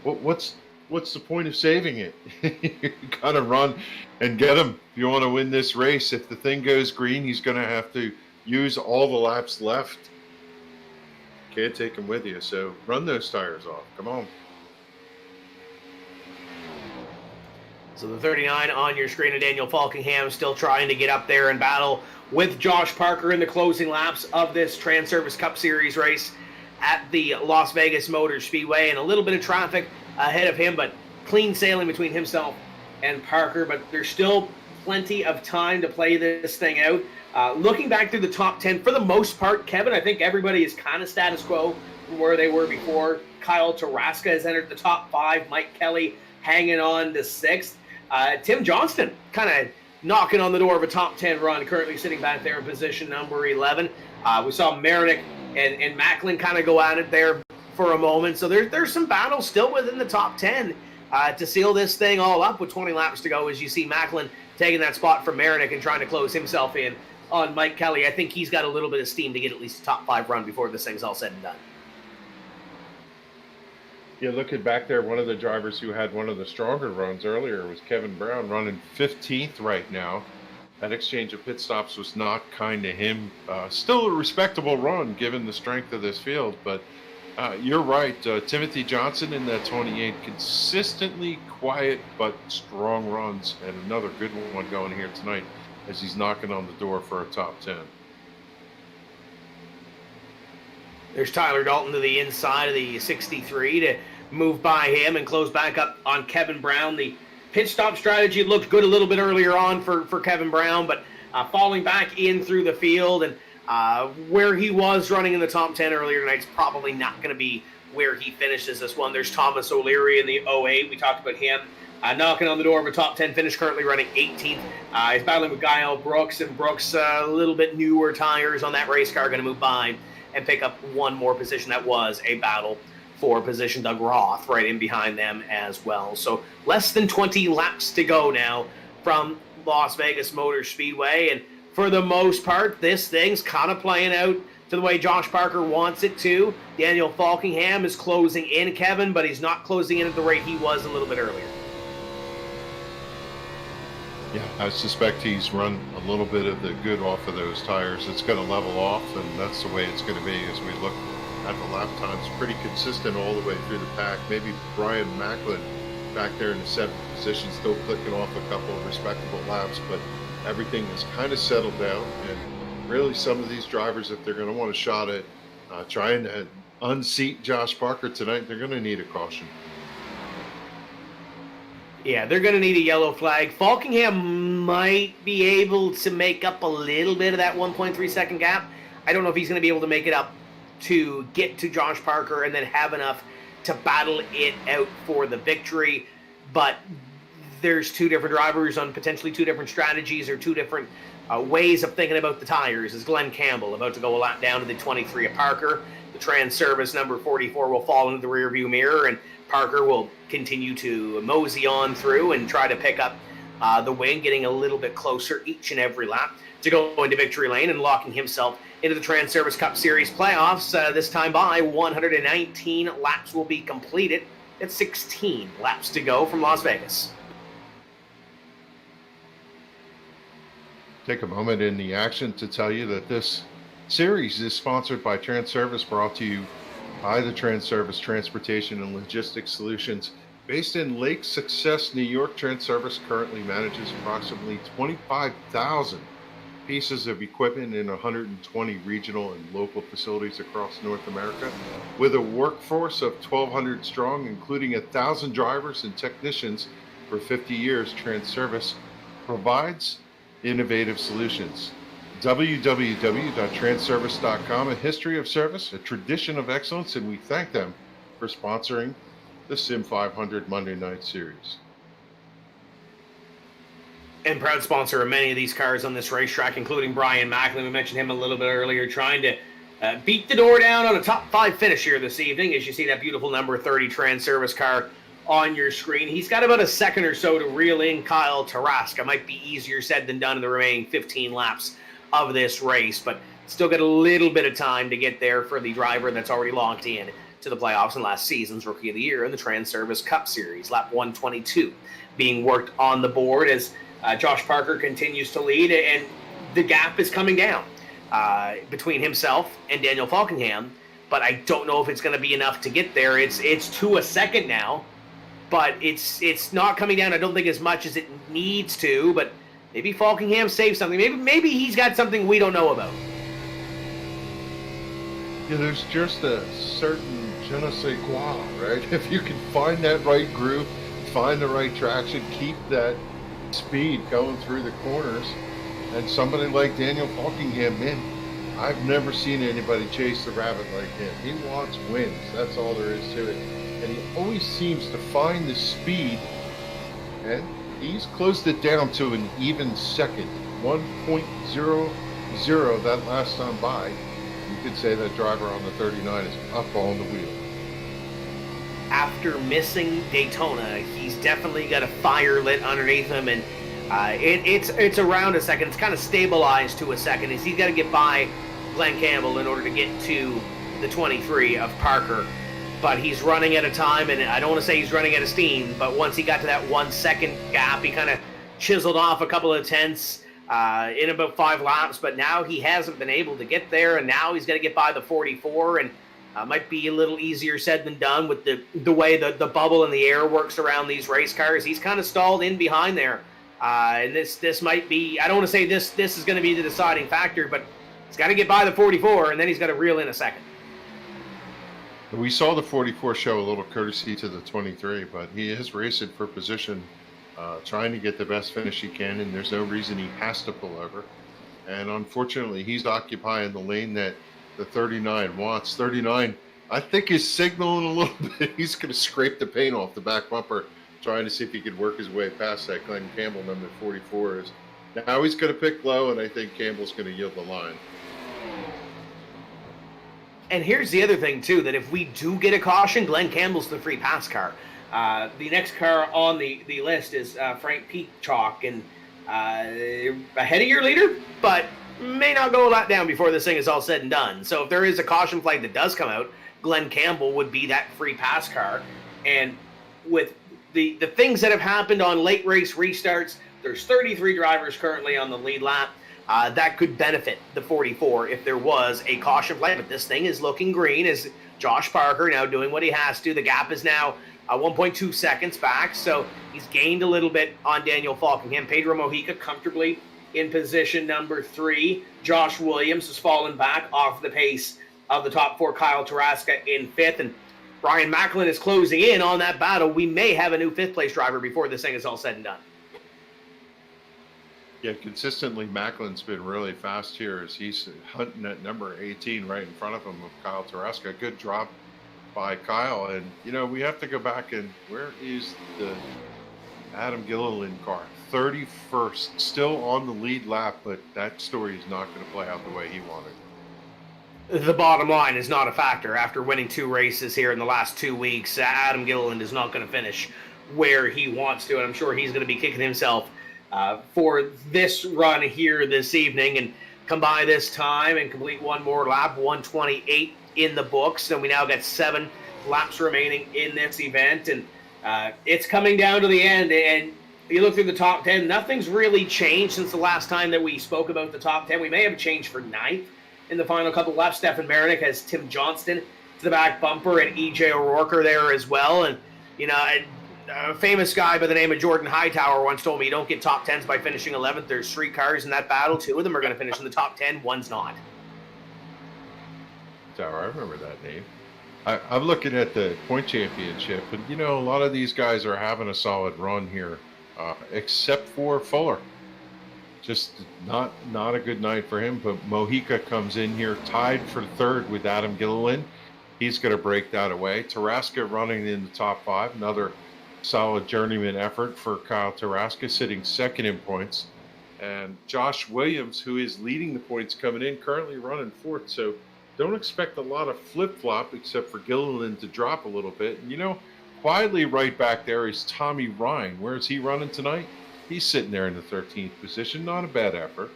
what's the point of saving it? You gotta run and get him if you want to win this race. If the thing goes green, he's gonna have to use all the laps left. Can't take him with you, so run those tires off. Come on. So the 39 on your screen of Daniel Falkingham still trying to get up there and battle with Josh Parker in the closing laps of this Transervice Cup Series race at the Las Vegas Motor Speedway, and a little bit of traffic ahead of him, but clean sailing between himself and Parker. But there's still plenty of time to play this thing out. Looking back through the top 10, for the most part, Kevin, I think everybody is kind of status quo from where they were before. Kyle Taraska has entered the top 5. Mike Kelly hanging on to 6th. Tim Johnston kind of knocking on the door of a top 10 run, currently sitting back there in position number 11. We saw Marinik and Macklin kind of go at it there for a moment. So there's some battles still within the top 10 to seal this thing all up with 20 laps to go, as you see Macklin taking that spot from Marinik and trying to close himself in on Mike Kelly. I think he's got a little bit of steam to get at least a top 5 run before this thing's all said and done. Yeah, looking back there, one of the drivers who had one of the stronger runs earlier was Kevin Brown, running 15th right now. That exchange of pit stops was not kind to him. Still a respectable run given the strength of this field, but you're right. Timothy Johnson in that 28, consistently quiet but strong runs, and another good one going here tonight as he's knocking on the door for a top 10. There's Tyler Dalton to the inside of the 63 to move by him and close back up on Kevin Brown. The pit stop strategy looked good a little bit earlier on for Kevin Brown, but falling back in through the field and where he was running in the top 10 earlier tonight is probably not going to be where he finishes this one. There's Thomas O'Leary in the 08. We talked about him knocking on the door of a top 10 finish, currently running 18th. He's battling with Guile Brooks, and Brooks a little bit newer tires on that race car, going to move by and pick up one more position. That was a battle for position. Doug Roth right in behind them as well. So less than 20 laps to go now from Las Vegas Motor Speedway, and for the most part, this thing's kind of playing out to the way Josh Parker wants it to. Daniel Falkingham is closing in, Kevin, but he's not closing in at the rate he was a little bit earlier. Yeah, I suspect he's run a little bit of the good off of those tires. It's going to level off, and that's the way it's going to be as we look at the lap times. Pretty consistent all the way through the pack. Maybe Brian Macklin back there in the 7th position, still clicking off a couple of respectable laps, but everything has kind of settled down. And really, some of these drivers, if they're going to want a shot at trying to unseat Josh Parker tonight, they're going to need a caution. Yeah, they're going to need a yellow flag. Falkingham might be able to make up a little bit of that 1.3 second gap. I don't know if he's going to be able to make it up to get to Josh Parker and then have enough to battle it out for the victory. But there's two different drivers on potentially two different strategies or two different ways of thinking about the tires. Is Glenn Campbell about to go a lap down to the 23 of Parker? The Transervice number 44 will fall into the rearview mirror, and Parker will continue to mosey on through and try to pick up the win, getting a little bit closer each and every lap to go into victory lane and locking himself into the Transervice Cup Series playoffs. This time by 119 laps will be completed. It's 16 laps to go from Las Vegas. Take a moment in the action to tell you that this series is sponsored by Transervice, brought to you by the Transervice Transportation and Logistics Solutions. Based in Lake Success, New York, Transervice currently manages approximately 25,000 pieces of equipment in 120 regional and local facilities across North America. With a workforce of 1,200 strong, including 1,000 drivers and technicians for 50 years, Transervice provides innovative solutions. www.transervice.com, a history of service, a tradition of excellence, and we thank them for sponsoring the SIM500 Monday Night Series. And proud sponsor of many of these cars on this racetrack, including Brian Macklin. We mentioned him a little bit earlier, trying to beat the door down on a top 5 finish here this evening, as you see that beautiful number 30 Transervice car on your screen. He's got about a second or so to reel in Kyle Tarasca. Might be easier said than done in the remaining 15 laps of this race, but still got a little bit of time to get there for the driver that's already locked in to the playoffs and last season's Rookie of the Year in the Transervice Cup Series. Lap 122 being worked on the board as Josh Parker continues to lead, and the gap is coming down between himself and Daniel Falkingham, but I don't know if it's going to be enough to get there. It's to a second now, but it's not coming down, I don't think, as much as it needs to, but maybe Falkingham saved something. Maybe he's got something we don't know about. Yeah, there's just a certain je ne sais quoi, right? If you can find that right groove, find the right traction, keep that speed going through the corners, and somebody like Daniel Falkingham, man, I've never seen anybody chase the rabbit like him. He wants wins. That's all there is to it. And he always seems to find the speed, and he's closed it down to an even second, 1.00 that last time by. You could say that driver on the 39 is up on the wheel. After missing Daytona, he's definitely got a fire lit underneath him, and it's around a second. It's kind of stabilized to a second. He's got to get by Glenn Campbell in order to get to the 23 of Parker. But he's running at a time, and I don't want to say he's running out of steam, but once he got to that 1 second gap, he kind of chiseled off a couple of tenths in about 5 laps, but now he hasn't been able to get there, and now he's got to get by the 44, and might be a little easier said than done with the way the bubble and the air works around these race cars. He's kind of stalled in behind there, and this might be, I don't want to say this is going to be the deciding factor, but he's got to get by the 44, and then he's got to reel in a second. We saw the 44 show a little courtesy to the 23, but he is racing for position, trying to get the best finish he can, and there's no reason he has to pull over. And unfortunately, he's occupying the lane that the 39 wants. 39, I think, is signaling a little bit. He's going to scrape the paint off the back bumper, trying to see if he could work his way past that. Glenn Campbell, number 44, is now he's going to pick low, and I think Campbell's going to yield the line. And here's the other thing, too, that if we do get a caution, Glenn Campbell's the free pass car. The next car on the list is Frank Peacock, and ahead of your leader, but may not go a lot down before this thing is all said and done. So if there is a caution flag that does come out, Glenn Campbell would be that free pass car. And with the things that have happened on late race restarts, there's 33 drivers currently on the lead lap. That could benefit the 44 if there was a caution flag. But this thing is looking green as Josh Parker now doing what he has to. The gap is now 1.2 seconds back, so he's gained a little bit on Daniel Falkingham. Pedro Mojica comfortably in position number 3. Josh Williams has fallen back off the pace of the top 4. Kyle Tarasca in 5th, and Brian Macklin is closing in on that battle. We may have a new 5th place driver before this thing is all said and done. Yeah, consistently, Macklin's been really fast here as he's hunting at number 18 right in front of him with Kyle Tarasca. Good drop by Kyle. And, you know, we have to go back and where is the Adam Gilliland car? 31st, still on the lead lap, but that story is not going to play out the way he wanted. The bottom line is not a factor. After winning 2 races here in the last 2 weeks, Adam Gilliland is not going to finish where he wants to, and I'm sure he's going to be kicking himself for this run here this evening, and come by this time and complete one more lap. 128 in the books, and we now got 7 laps remaining in this event, and it's coming down to the end. And you look through the top 10, nothing's really changed since the last time that we spoke about the top 10. We may have a change for 9th in the final couple laps. Stefan Marinick has Tim Johnston to the back bumper, and EJ O'Rourke are there as well. And you know, a famous guy by the name of Jordan Hightower once told me you don't get top 10s by finishing 11th. There's 3 cars in that battle. 2 of them are going to finish in the top 10. One's not. Tower, I remember that name. I'm looking at the point championship, and you know, a lot of these guys are having a solid run here, except for Fuller. Just not a good night for him. But Mojica comes in here tied for 3rd with Adam Gilliland. He's going to break that away. Tarasca running in the top 5. Another solid journeyman effort for Kyle Tarasca, sitting 2nd in points. And Josh Williams, who is leading the points coming in, currently running 4th. So don't expect a lot of flip-flop except for Gilliland to drop a little bit. And, you know, quietly right back there is Tommy Ryan. Where is he running tonight? He's sitting there in the 13th position. Not a bad effort.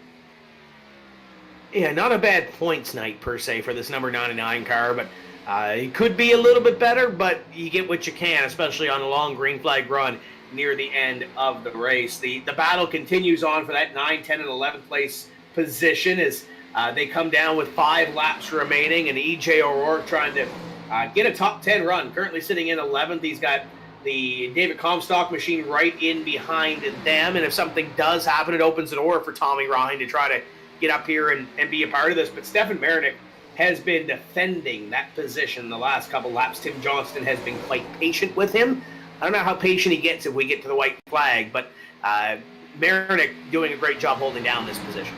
Yeah, not a bad points night per se for this number 99 car, but it could be a little bit better, but you get what you can, especially on a long green flag run near the end of the race. The battle continues on for that 9, 10, and 11th place position as they come down with 5 laps remaining, and EJ O'Rourke trying to get a top 10 run. Currently sitting in 11th. He's got the David Comstock machine right in behind them, and if something does happen, it opens the door for Tommy Ryan to try to get up here and be a part of this. But Stefan Marinick has been defending that position the last couple laps. Tim Johnston has been quite patient with him. I don't know how patient he gets if we get to the white flag, but Marinick doing a great job holding down this position.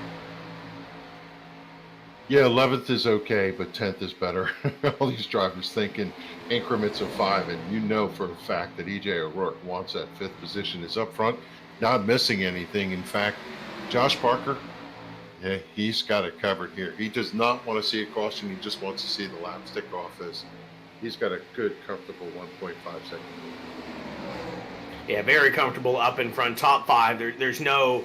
Yeah, 11th is okay, but 10th is better. All these drivers think in increments of 5, and you know for a fact that EJ O'Rourke wants that 5th position. Is up front, not missing anything. In fact, Josh Parker, yeah, he's got it covered here. He does not want to see a caution. He just wants to see the lap stick off as he's got a good, comfortable 1.5 second. Yeah, very comfortable up in front, top 5. There's no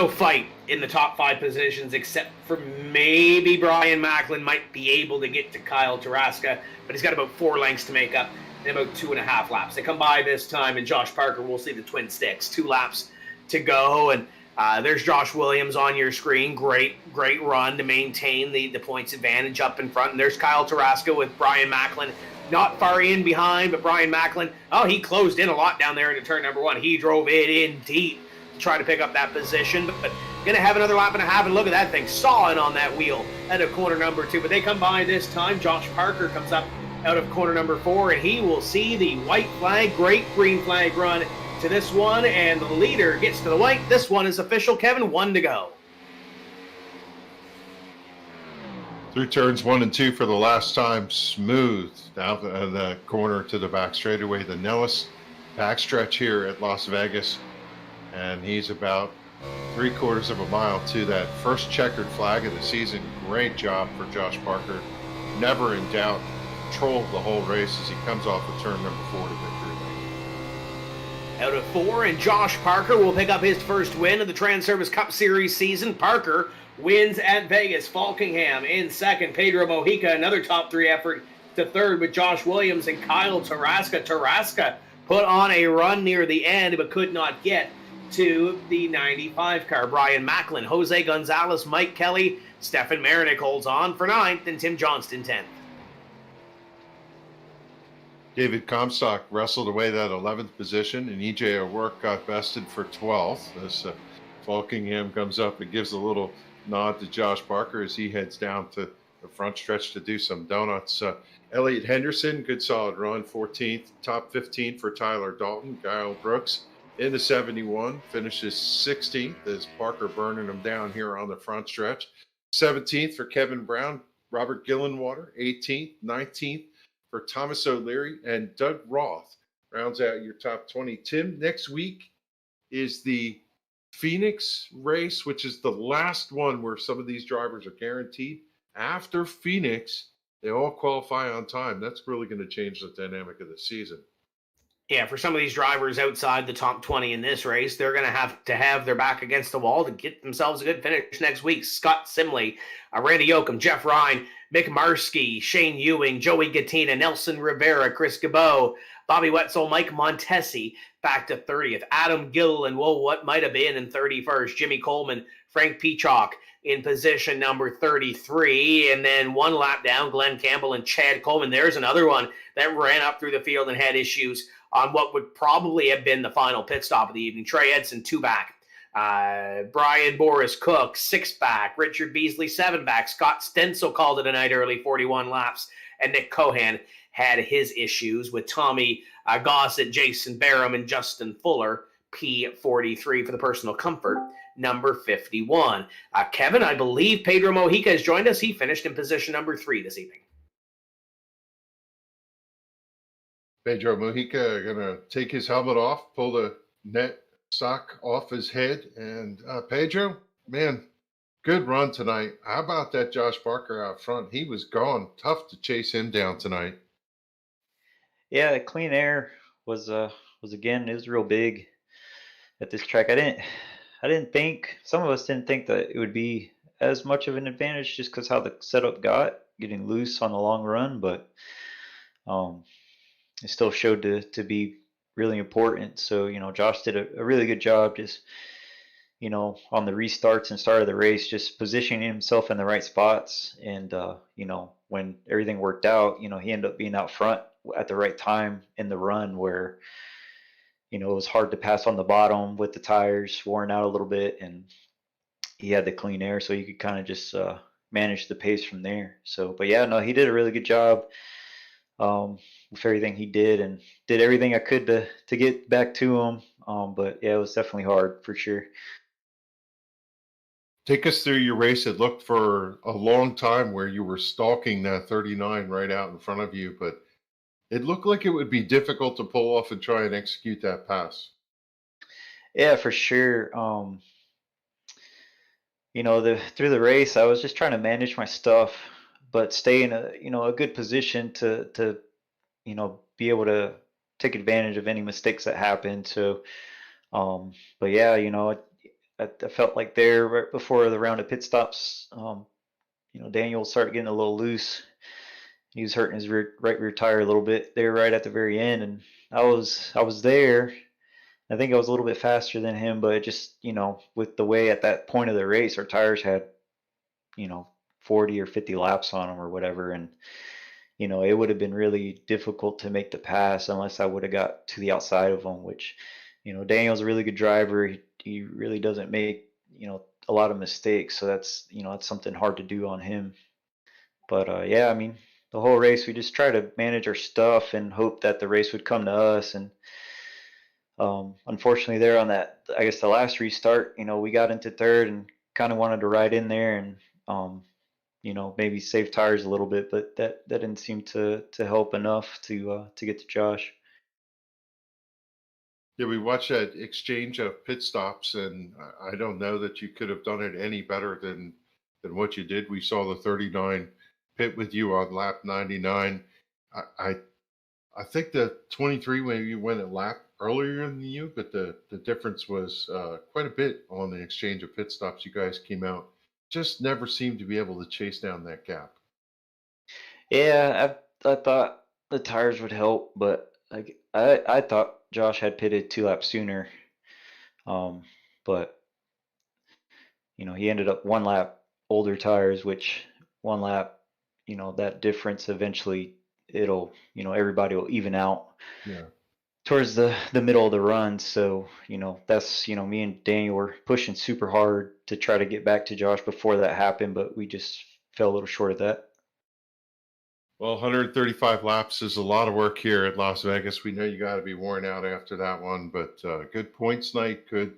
fight in the top 5 positions except for maybe Brian Macklin might be able to get to Kyle Tarasca, but he's got about 4 lengths to make up in about 2.5 laps. They come by this time, and Josh Parker will see the twin sticks. 2 laps to go, and there's Josh Williams on your screen. Great run to maintain the points advantage up in front. And there's Kyle Tarasca with Brian Macklin not far in behind, but Brian Macklin, he closed in a lot down there into turn number 1. He drove it in deep to try to pick up that position, but going to have another lap and a half, and look at that thing sawing on that wheel at a corner number 2. But they come by this time. Josh Parker comes up out of corner number 4, and he will see the white flag, great green flag run to this one, and the leader gets to the white. This one is official, Kevin, 1 to go. Through turns 1 and 2 for the last time, smooth down the corner to the back straightaway. The Nellis backstretch here at Las Vegas, and he's about 3/4 of a mile to that first checkered flag of the season. Great job for Josh Parker. Never in doubt. Controlled the whole race as he comes off of turn number 4 to victory lane. Out of 4, and Josh Parker will pick up his first win of the Transervice Cup Series season. Parker wins at Vegas. Falkingham in second. Pedro Mojica, another top 3 effort, to third with Josh Williams and Kyle Tarasca. Tarasca put on a run near the end, but could not get to the 95 car. Brian Macklin, Jose Gonzalez, Mike Kelly, Stefan Marinick holds on for 9th, and Tim Johnston 10th. David Comstock wrestled away that 11th position, and EJ O'Rourke got bested for 12th. As Falkingham comes up and gives a little nod to Josh Parker as he heads down to the front stretch to do some donuts. Elliot Henderson, good solid run, 14th. Top 15 for Tyler Dalton. Kyle Brooks in the 71, finishes 16th as Parker burning him down here on the front stretch. 17th for Kevin Brown. Robert Gillenwater, 18th. 19th for Thomas O'Leary, and Doug Roth rounds out your top 20. Tim, next week is the Phoenix race, which is the last one where some of these drivers are guaranteed. After Phoenix, they all qualify on time. That's really going to change the dynamic of the season. Yeah, for some of these drivers outside the top 20 in this race, they're going to have their back against the wall to get themselves a good finish next week. Scott Simley, Randy Yoakum, Jeff Ryan, Mick Marsky, Shane Ewing, Joey Gattina, Nelson Rivera, Chris Cabot, Bobby Wetzel, Mike Montesi back to 30th. Adam Gilliland, what might have been in 31st. Jimmy Coleman, Frank Peacock in position number 33. And then one lap down, Glenn Campbell and Chad Coleman. There's another one that ran up through the field and had issues on what would probably have been the final pit stop of the evening. Trey Eidson, 2 back. Brian Boris Cook, 6 back. Richard Beasley, 7 back. Scott Stencil called it a night early, 41 laps. And Nick Cohan had his issues with Tommy Gossett, Jason Barham, and Justin Fuller, P43 for the personal comfort, number 51. Kevin, I believe Pedro Mojica has joined us. He finished in position number 3 this evening. Pedro Mojica going to take his helmet off, pull the net sock off his head. And Pedro, man, good run tonight. How about that Josh Parker out front? He was gone. Tough to chase him down tonight. Yeah, the clean air was again, it was real big at this track. I didn't think, some of us didn't think that it would be as much of an advantage just because how the setup got, getting loose on the long run, but it still showed to be really important. So, Josh did a really good job just, on the restarts and start of the race, just positioning himself in the right spots. And, when everything worked out, he ended up being out front at the right time in the run where, it was hard to pass on the bottom with the tires worn out a little bit. And he had the clean air, so he could kind of just manage the pace from there. So, but yeah, no, he did a really good job. With everything he did, and did everything I could to get back to him. But yeah, it was definitely hard for sure. Take us through your race. It looked for a long time where you were stalking that 39 right out in front of you, but it looked like it would be difficult to pull off and try and execute that pass. Yeah, for sure. Through the race, I was just trying to manage my stuff, but stay in a good position to be able to take advantage of any mistakes that happen. So, but yeah, I felt like there right before the round of pit stops, Daniel started getting a little loose. He was hurting his right rear tire a little bit there right at the very end, and I was there. I think I was a little bit faster than him, but just with the way at that point of the race, our tires had 40 or 50 laps on them or whatever, and it would have been really difficult to make the pass unless I would have got to the outside of him, which, Daniel's a really good driver. He really doesn't make, a lot of mistakes. So that's, that's something hard to do on him. But, yeah, I mean, the whole race, we just try to manage our stuff and hope that the race would come to us. And unfortunately, there on that, I guess the last restart, we got into third and kind of wanted to ride in there and maybe save tires a little bit, but that didn't seem to help enough to get to Josh. Yeah, we watched that exchange of pit stops, and I don't know that you could have done it any better than what you did. We saw the 39 pit with you on lap 99. I think the 23 when you went a lap earlier than you, but the difference was quite a bit on the exchange of pit stops. You guys came out, just never seemed to be able to chase down that gap. Yeah, I thought the tires would help, but I thought Josh had pitted 2 laps sooner. But he ended up 1 lap older tires, which 1 lap, that difference eventually everybody will even out. Yeah. Towards the middle of the run. So, that's, me and Daniel were pushing super hard to try to get back to Josh before that happened, but we just fell a little short of that. Well, 135 laps is a lot of work here at Las Vegas. We know you got to be worn out after that one, but good points night, good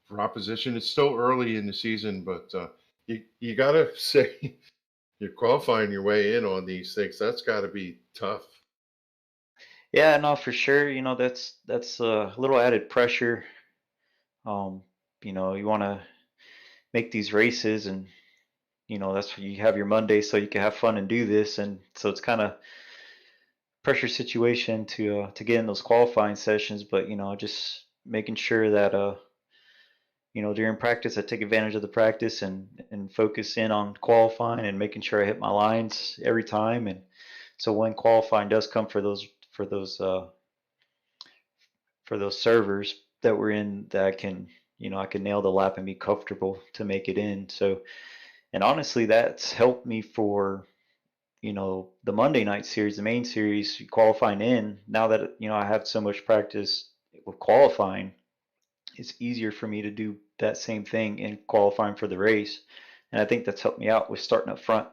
proposition. It's still early in the season, but you got to say you're qualifying your way in on these things. That's got to be tough. Yeah, no, for sure. That's a little added pressure. You want to make these races, and that's what you have your Monday, so you can have fun and do this, and so it's kind of pressure situation to get in those qualifying sessions. But just making sure that during practice I take advantage of the practice and focus in on qualifying and making sure I hit my lines every time, and so when qualifying does come for those servers that we're in, that I can nail the lap and be comfortable to make it in. So, and honestly, that's helped me for the Monday night series, the main series, qualifying in. Now that I have so much practice with qualifying, it's easier for me to do that same thing in qualifying for the race, and I think that's helped me out with starting up front.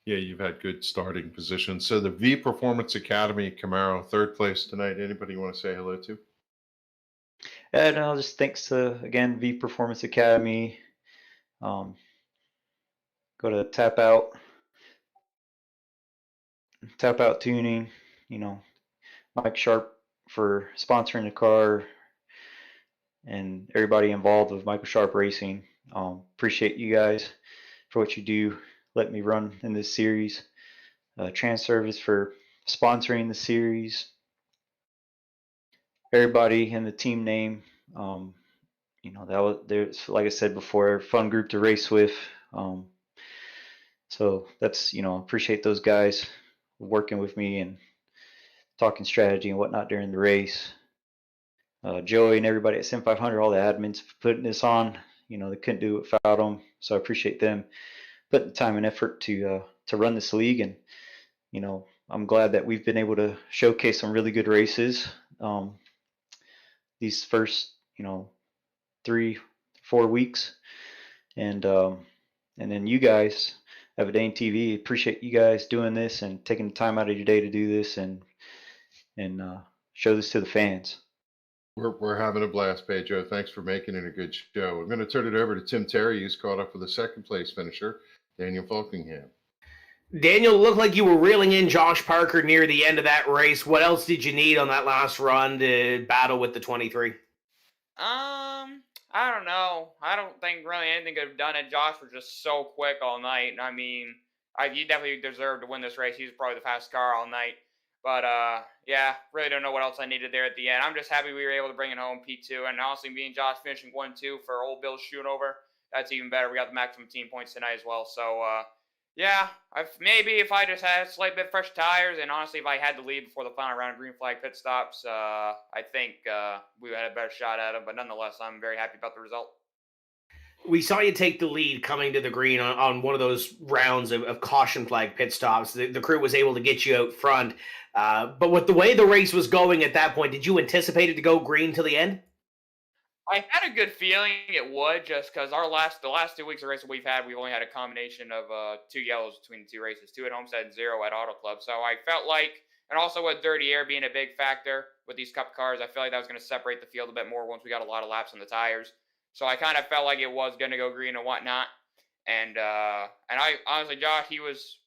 Yeah, you've had good starting positions. So the V Performance Academy Camaro, 3rd place tonight. Anybody you want to say hello to? And just thanks to, again, V Performance Academy. Go to Tap Out Tuning. Mike Sharp for sponsoring the car, and everybody involved with Michael Sharp Racing. Appreciate you guys for what you do. Let me run in this series. Transervice for sponsoring the series. Everybody in the team name. There's, like I said before, a fun group to race with. So that's, appreciate those guys working with me and talking strategy and whatnot during the race. Joey and everybody at SIM500, all the admins for putting this on. They couldn't do it without them, so I appreciate them putting the time and effort to run this league. And I'm glad that we've been able to showcase some really good races these first 3-4 weeks, and then you guys have a day in TV. Appreciate you guys doing this and taking the time out of your day to do this and show this to the fans. We're having a blast, Pedro. Thanks for making it a good show. I'm going to turn it over to Tim Terry, who's caught up with the 2nd place finisher, Daniel Falkingham. Daniel, looked like you were reeling in Josh Parker near the end of that race. What else did you need on that last run to battle with the 23? I don't know. I don't think really anything could have done it. Josh was just so quick all night. I mean, he definitely deserved to win this race. He was probably the fastest car all night. But, yeah, really don't know what else I needed there at the end. I'm just happy we were able to bring it home P2. And honestly, me and Josh finishing 1-2 for old Bill's shooting over, that's even better. We got the maximum team points tonight as well. So, yeah, maybe if I just had a slight bit fresh tires, and honestly, if I had the lead before the final round of green flag pit stops, I think we had a better shot at it. But nonetheless, I'm very happy about the result. We saw you take the lead coming to the green on one of those rounds of caution flag pit stops. The crew was able to get you out front. But with the way the race was going at that point, did you anticipate it to go green till the end? I had a good feeling it would, just because the last 2 weeks of racing we've had, we've only had a combination of 2 yellows between the two races, 2 at Homestead and 0 at Auto Club. So I felt like, and also with dirty air being a big factor with these Cup cars, I feel like that was going to separate the field a bit more once we got a lot of laps on the tires. So I kind of felt like it was going to go green and whatnot. And I honestly, Josh, he was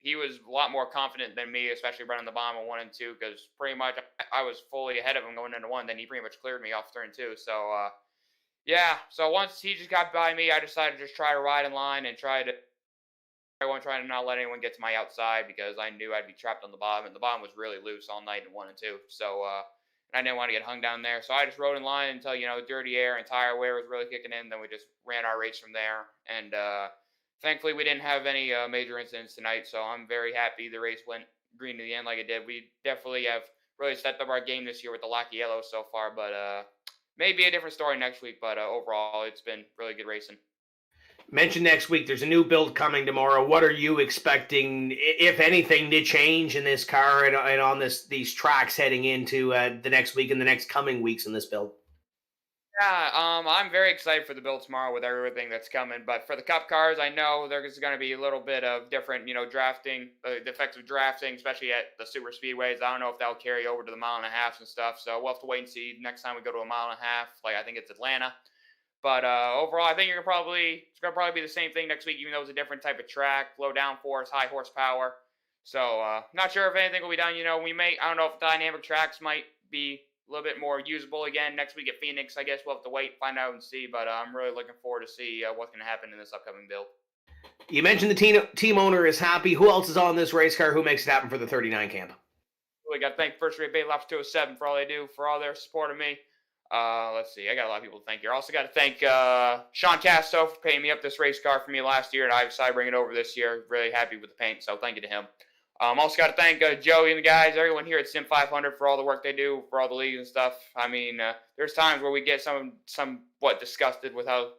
a lot more confident than me, especially running the bomb on 1 and 2, because pretty much I was fully ahead of him going into 1. Then he pretty much cleared me off turn 2. So yeah. So once he just got by me, I decided to just try to ride in line and try to not let anyone get to my outside, because I knew I'd be trapped on the bottom, and the bottom was really loose all night in 1 and 2. So and I didn't want to get hung down there. So I just rode in line until dirty air and tire wear was really kicking in. Then we just ran our race from there, and thankfully, we didn't have any major incidents tonight, so I'm very happy the race went green to the end like it did. We definitely have really stepped up our game this year with the lack of yellow so far, but maybe a different story next week. But overall, it's been really good racing. Mentioned next week, there's a new build coming tomorrow. What are you expecting, if anything, to change in this car and on these tracks heading into the next week and the next coming weeks in this build? Yeah, I'm very excited for the build tomorrow with everything that's coming. But for the Cup cars, I know there's going to be a little bit of different, drafting, the effects of drafting, especially at the super speedways. I don't know if that'll carry over to the 1.5 miles and stuff. So we'll have to wait and see next time we go to a 1.5 miles. Like I think it's Atlanta. But overall, I think it's gonna probably be the same thing next week, even though it's a different type of track, low downforce, high horsepower. So not sure if anything will be done. I don't know if dynamic tracks might be a little bit more usable again next week at Phoenix. I guess we'll have to wait, find out, and see. But I'm really looking forward to see what's going to happen in this upcoming build. You mentioned the team owner is happy. Who else is on this race car? Who makes it happen for the 39 camp? We got to thank First Rate Bay Laps 207 for all they do, for all their support of me. Let's see. I got a lot of people to thank here. Also got to thank Sean Casto for paying me up this race car for me last year, and I decided to bring it over this year. Really happy with the paint, so thank you to him. Also got to thank Joey and the guys, everyone here at SIM500 for all the work they do, for all the leagues and stuff. I mean, there's times where we get somewhat disgusted with how,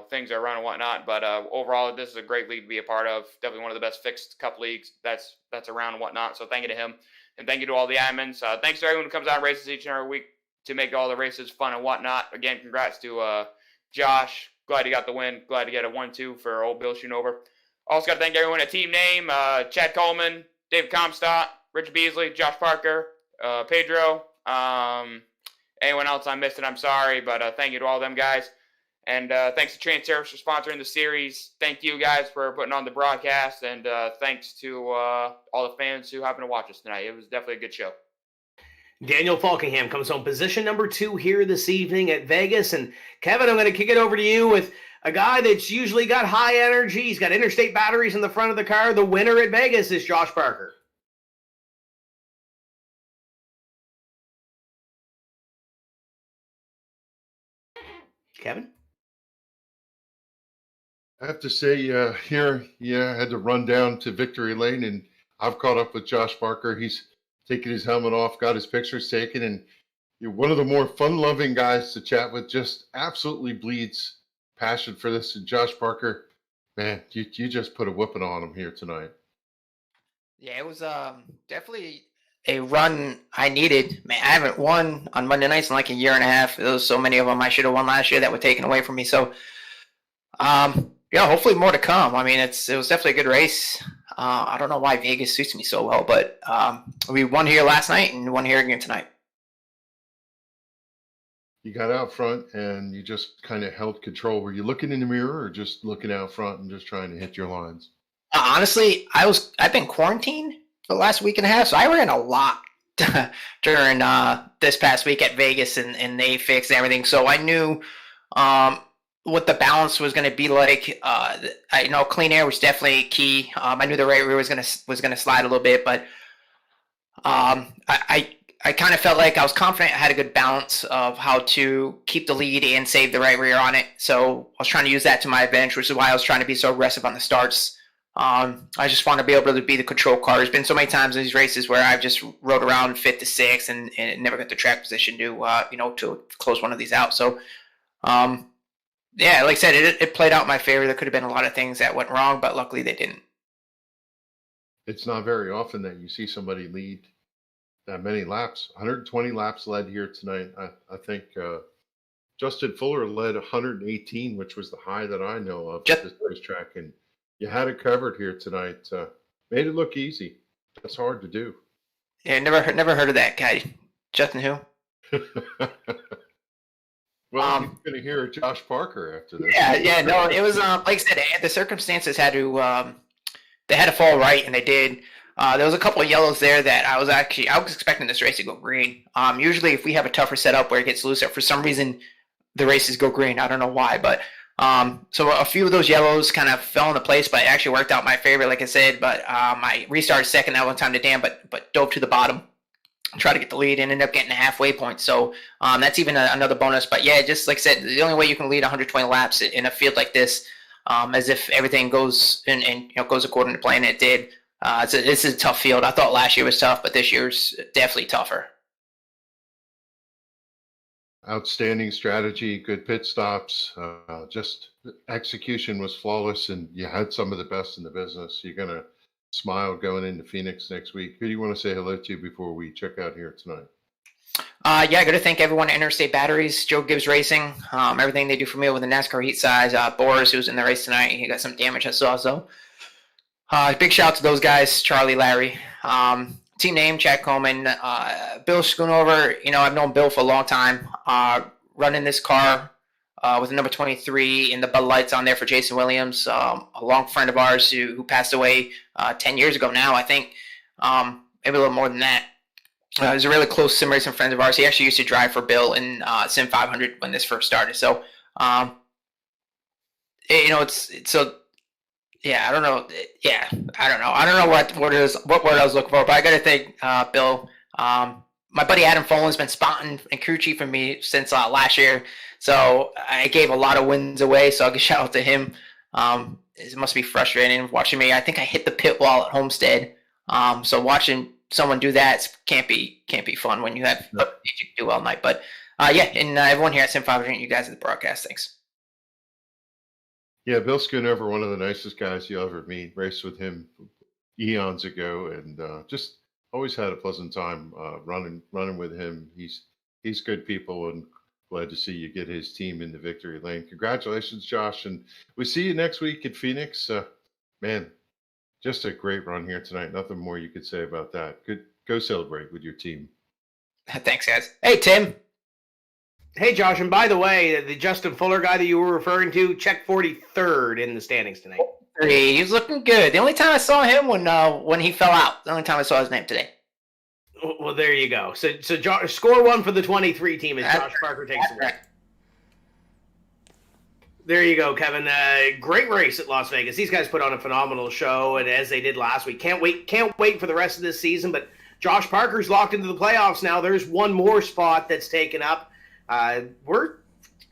things are run and whatnot. But overall, this is a great league to be a part of. Definitely one of the best fixed cup leagues that's around and whatnot. So thank you to him. And thank you to all the admins. Thanks to everyone who comes out and races each and every week to make all the races fun and whatnot. Again, congrats to Josh. Glad he got the win. Glad to get a 1-2 for old Bill Schoonover. Also got to thank everyone at Team Name, Chad Coleman, David Comstock, Rich Beasley, Josh Parker, Pedro, anyone else I missed it, I'm sorry, but thank you to all them guys. And thanks to Transervice for sponsoring the series. Thank you guys for putting on the broadcast, and thanks to all the fans who happened to watch us tonight. It was definitely a good show. Daniel Falkingham comes home position number 2 here this evening at Vegas. And Kevin, I'm going to kick it over to you with a guy that's usually got high energy. He's got interstate batteries in the front of the car. The winner at Vegas is Josh Parker. Kevin? I have to say, here, I had to run down to Victory Lane, and I've caught up with Josh Parker. He's taken his helmet off, got his pictures taken, and you're one of the more fun-loving guys to chat with. Just absolutely bleeds passion for this. And Josh Parker, man, you just put a whooping on him here tonight. Yeah, it was definitely a run I needed. Man, I haven't won on Monday nights in like a year and a half. There was so many of them I should have won last year that were taken away from me. So, hopefully more to come. I mean, it was definitely a good race. I don't know why Vegas suits me so well, but we won here last night and won here again tonight. You got out front and you just kind of held control. Were you looking in the mirror or just looking out front and just trying to hit your lines? Honestly, I've been quarantined for the last week and a half, so I ran a lot during this past week at Vegas and they fixed everything. So I knew what the balance was going to be like. I know clean air was definitely key. I knew the right rear was going to slide a little bit, but I kind of felt like I was confident I had a good balance of how to keep the lead and save the right rear on it. So I was trying to use that to my advantage, which is why I was trying to be so aggressive on the starts. I just want to be able to be the control car. There's been so many times in these races where I've just rode around 5th to 6th and never got the track position to close one of these out. So, yeah, like I said, it played out in my favor. There could have been a lot of things that went wrong, but luckily they didn't. It's not very often that you see somebody lead that many laps. 120 laps led here tonight. I think Justin Fuller led 118, which was the high that I know of at this racetrack. And you had it covered here tonight. Made it look easy. That's hard to do. Yeah, never heard of that guy. Justin who? Well, you're going to hear Josh Parker after this. Yeah, no, it was like I said, the circumstances had to they had to fall right, and they did. There was a couple of yellows there that I was expecting this race to go green. Usually, if we have a tougher setup where it gets looser, for some reason, the races go green. I don't know why, but so a few of those yellows kind of fell into place, but it actually worked out my favor, like I said. But I restarted second that one time to Dan, but dove to the bottom, try to get the lead, and ended up getting a halfway point. So that's even another bonus. But yeah, just like I said, the only way you can lead 120 laps in a field like this, as if everything goes and goes according to plan, it did. This is a tough field. I thought last year was tough, but this year's definitely tougher. Outstanding strategy, good pit stops. Just execution was flawless, and you had some of the best in the business. You're going to smile going into Phoenix next week. Who do you want to say hello to before we check out here tonight? I got to thank everyone at Interstate Batteries, Joe Gibbs Racing, everything they do for me with the NASCAR heat size. Boris, who was in the race tonight, he got some damage I saw. So big shout out to those guys, Charlie, Larry. Team name, Chad Coleman, Bill Schoonover. I've known Bill for a long time. Running this car with the number 23 and the Bud Lights on there for Jason Williams, a long friend of ours who passed away 10 years ago now, I think. Maybe a little more than that. He was a really close sim racing friend of ours. He actually used to drive for Bill in SIM500 when this first started. So, it's so. Yeah, I don't know. Yeah, I don't know. I don't know what word I was looking for, but I got to thank Bill. My buddy Adam Folan's been spotting and crew chief for me since last year, so I gave a lot of wins away. So I'll give a shout out to him. It must be frustrating watching me. I think I hit the pit wall at Homestead. So watching someone do that can't be fun when you have you do all night. But yeah, and everyone here at Sim500, you guys at the broadcast, thanks. Yeah, Bill Schoonover, one of the nicest guys you'll ever meet. Raced with him eons ago, and just always had a pleasant time running with him. He's good people, and glad to see you get his team into victory lane. Congratulations, Josh, and we see you next week at Phoenix. Man, just a great run here tonight. Nothing more you could say about that. Good, go celebrate with your team. Thanks, guys. Hey, Tim. Hey, Josh, and by the way, the Justin Fuller guy that you were referring to, checked 43rd in the standings tonight. He's looking good. The only time I saw him when he fell out. The only time I saw his name today. Well, there you go. So score one for the 23 team as Josh Parker takes the win. There you go, Kevin. Great race at Las Vegas. These guys put on a phenomenal show, and as they did last week, can't wait for the rest of this season. But Josh Parker's locked into the playoffs now. There's one more spot that's taken up. We're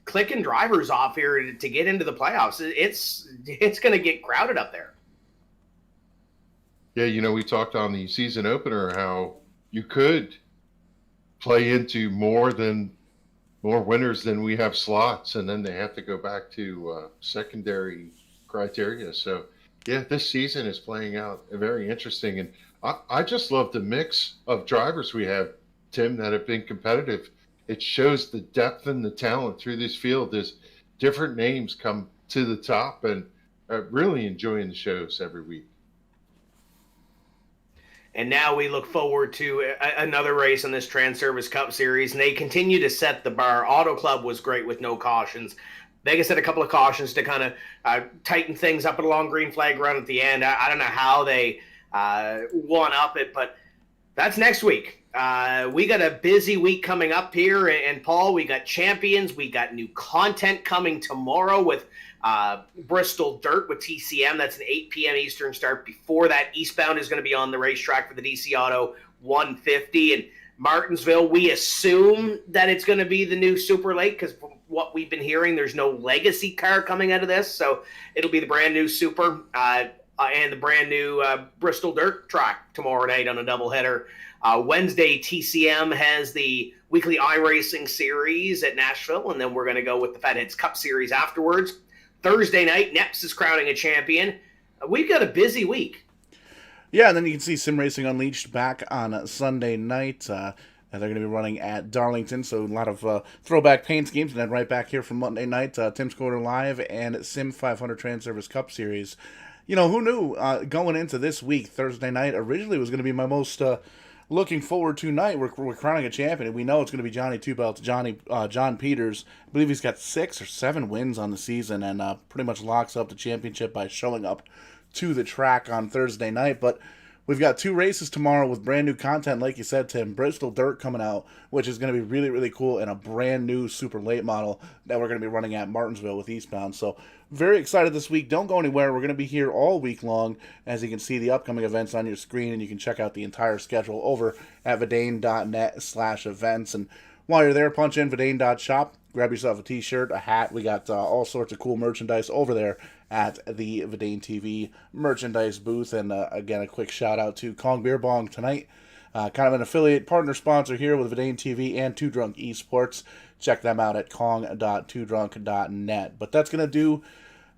clicking drivers off here to get into the playoffs. It's going to get crowded up there. Yeah, we talked on the season opener how you could play into more winners than we have slots, and then they have to go back to secondary criteria. So, yeah, this season is playing out very interesting, and I just love the mix of drivers we have, Tim, that have been competitive. It shows the depth and the talent through this field as different names come to the top, and really enjoying the shows every week. And now we look forward to another race in this Transervice Cup Series, and they continue to set the bar. Auto Club was great with no cautions. Vegas had a couple of cautions to kind of tighten things up at a long green flag run at the end. I don't know how they won up it, but that's next week. We got a busy week coming up here, and Paul, we got champions. We got new content coming tomorrow with Bristol Dirt with TCM. That's an 8 p.m. Eastern start. Before that, Eastbound is going to be on the racetrack for the DC Auto 150. And Martinsville, we assume that it's going to be the new Super Late, because from what we've been hearing, there's no legacy car coming out of this. So it'll be the brand new Super and the brand new Bristol Dirt track tomorrow night on a doubleheader. Wednesday, TCM has the weekly iRacing series at Nashville, and then we're going to go with the Fatheads Cup Series afterwards. Thursday night, Neps is crowning a champion. We've got a busy week. Yeah, and then you can see Sim Racing Unleashed back on Sunday night. And they're going to be running at Darlington, so a lot of throwback paint schemes. And then right back here from Monday night, Tim's Corner Live and SIM500 Transervice Cup Series. You know, who knew going into this week, Thursday night, originally was going to be my most looking forward to night. We're crowning a champion, and we know it's going to be Johnny Two Belts, John Peters. I believe he's got 6 or 7 wins on the season and pretty much locks up the championship by showing up to the track on Thursday night. But we've got 2 races tomorrow with brand new content, like you said, Tim. Bristol Dirt coming out, which is going to be really, really cool, and a brand new super late model that we're going to be running at Martinsville with Eastbound. So very excited this week. Don't go anywhere. We're going to be here all week long. As you can see the upcoming events on your screen, and you can check out the entire schedule over at vidane.net/events. And while you're there, punch in vidane.shop. Grab yourself a t-shirt, a hat. We got all sorts of cool merchandise over there at the Vidane TV merchandise booth. And again, a quick shout out to Kong Beer Bong tonight. Kind of an affiliate partner sponsor here with Vidane TV and Two Drunk Esports. Check them out at kong.twodrunk.net. But that's going to do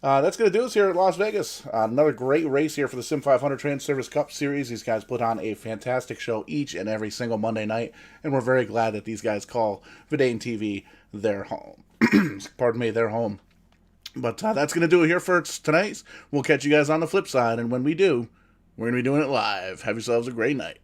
us here at Las Vegas. Another great race here for the SIM500 Transervice Cup Series. These guys put on a fantastic show each and every single Monday night, and we're very glad that these guys call Vidane TV their home. Pardon me, their home. But that's going to do it here for tonight. We'll catch you guys on the flip side, and when we do, we're going to be doing it live. Have yourselves a great night.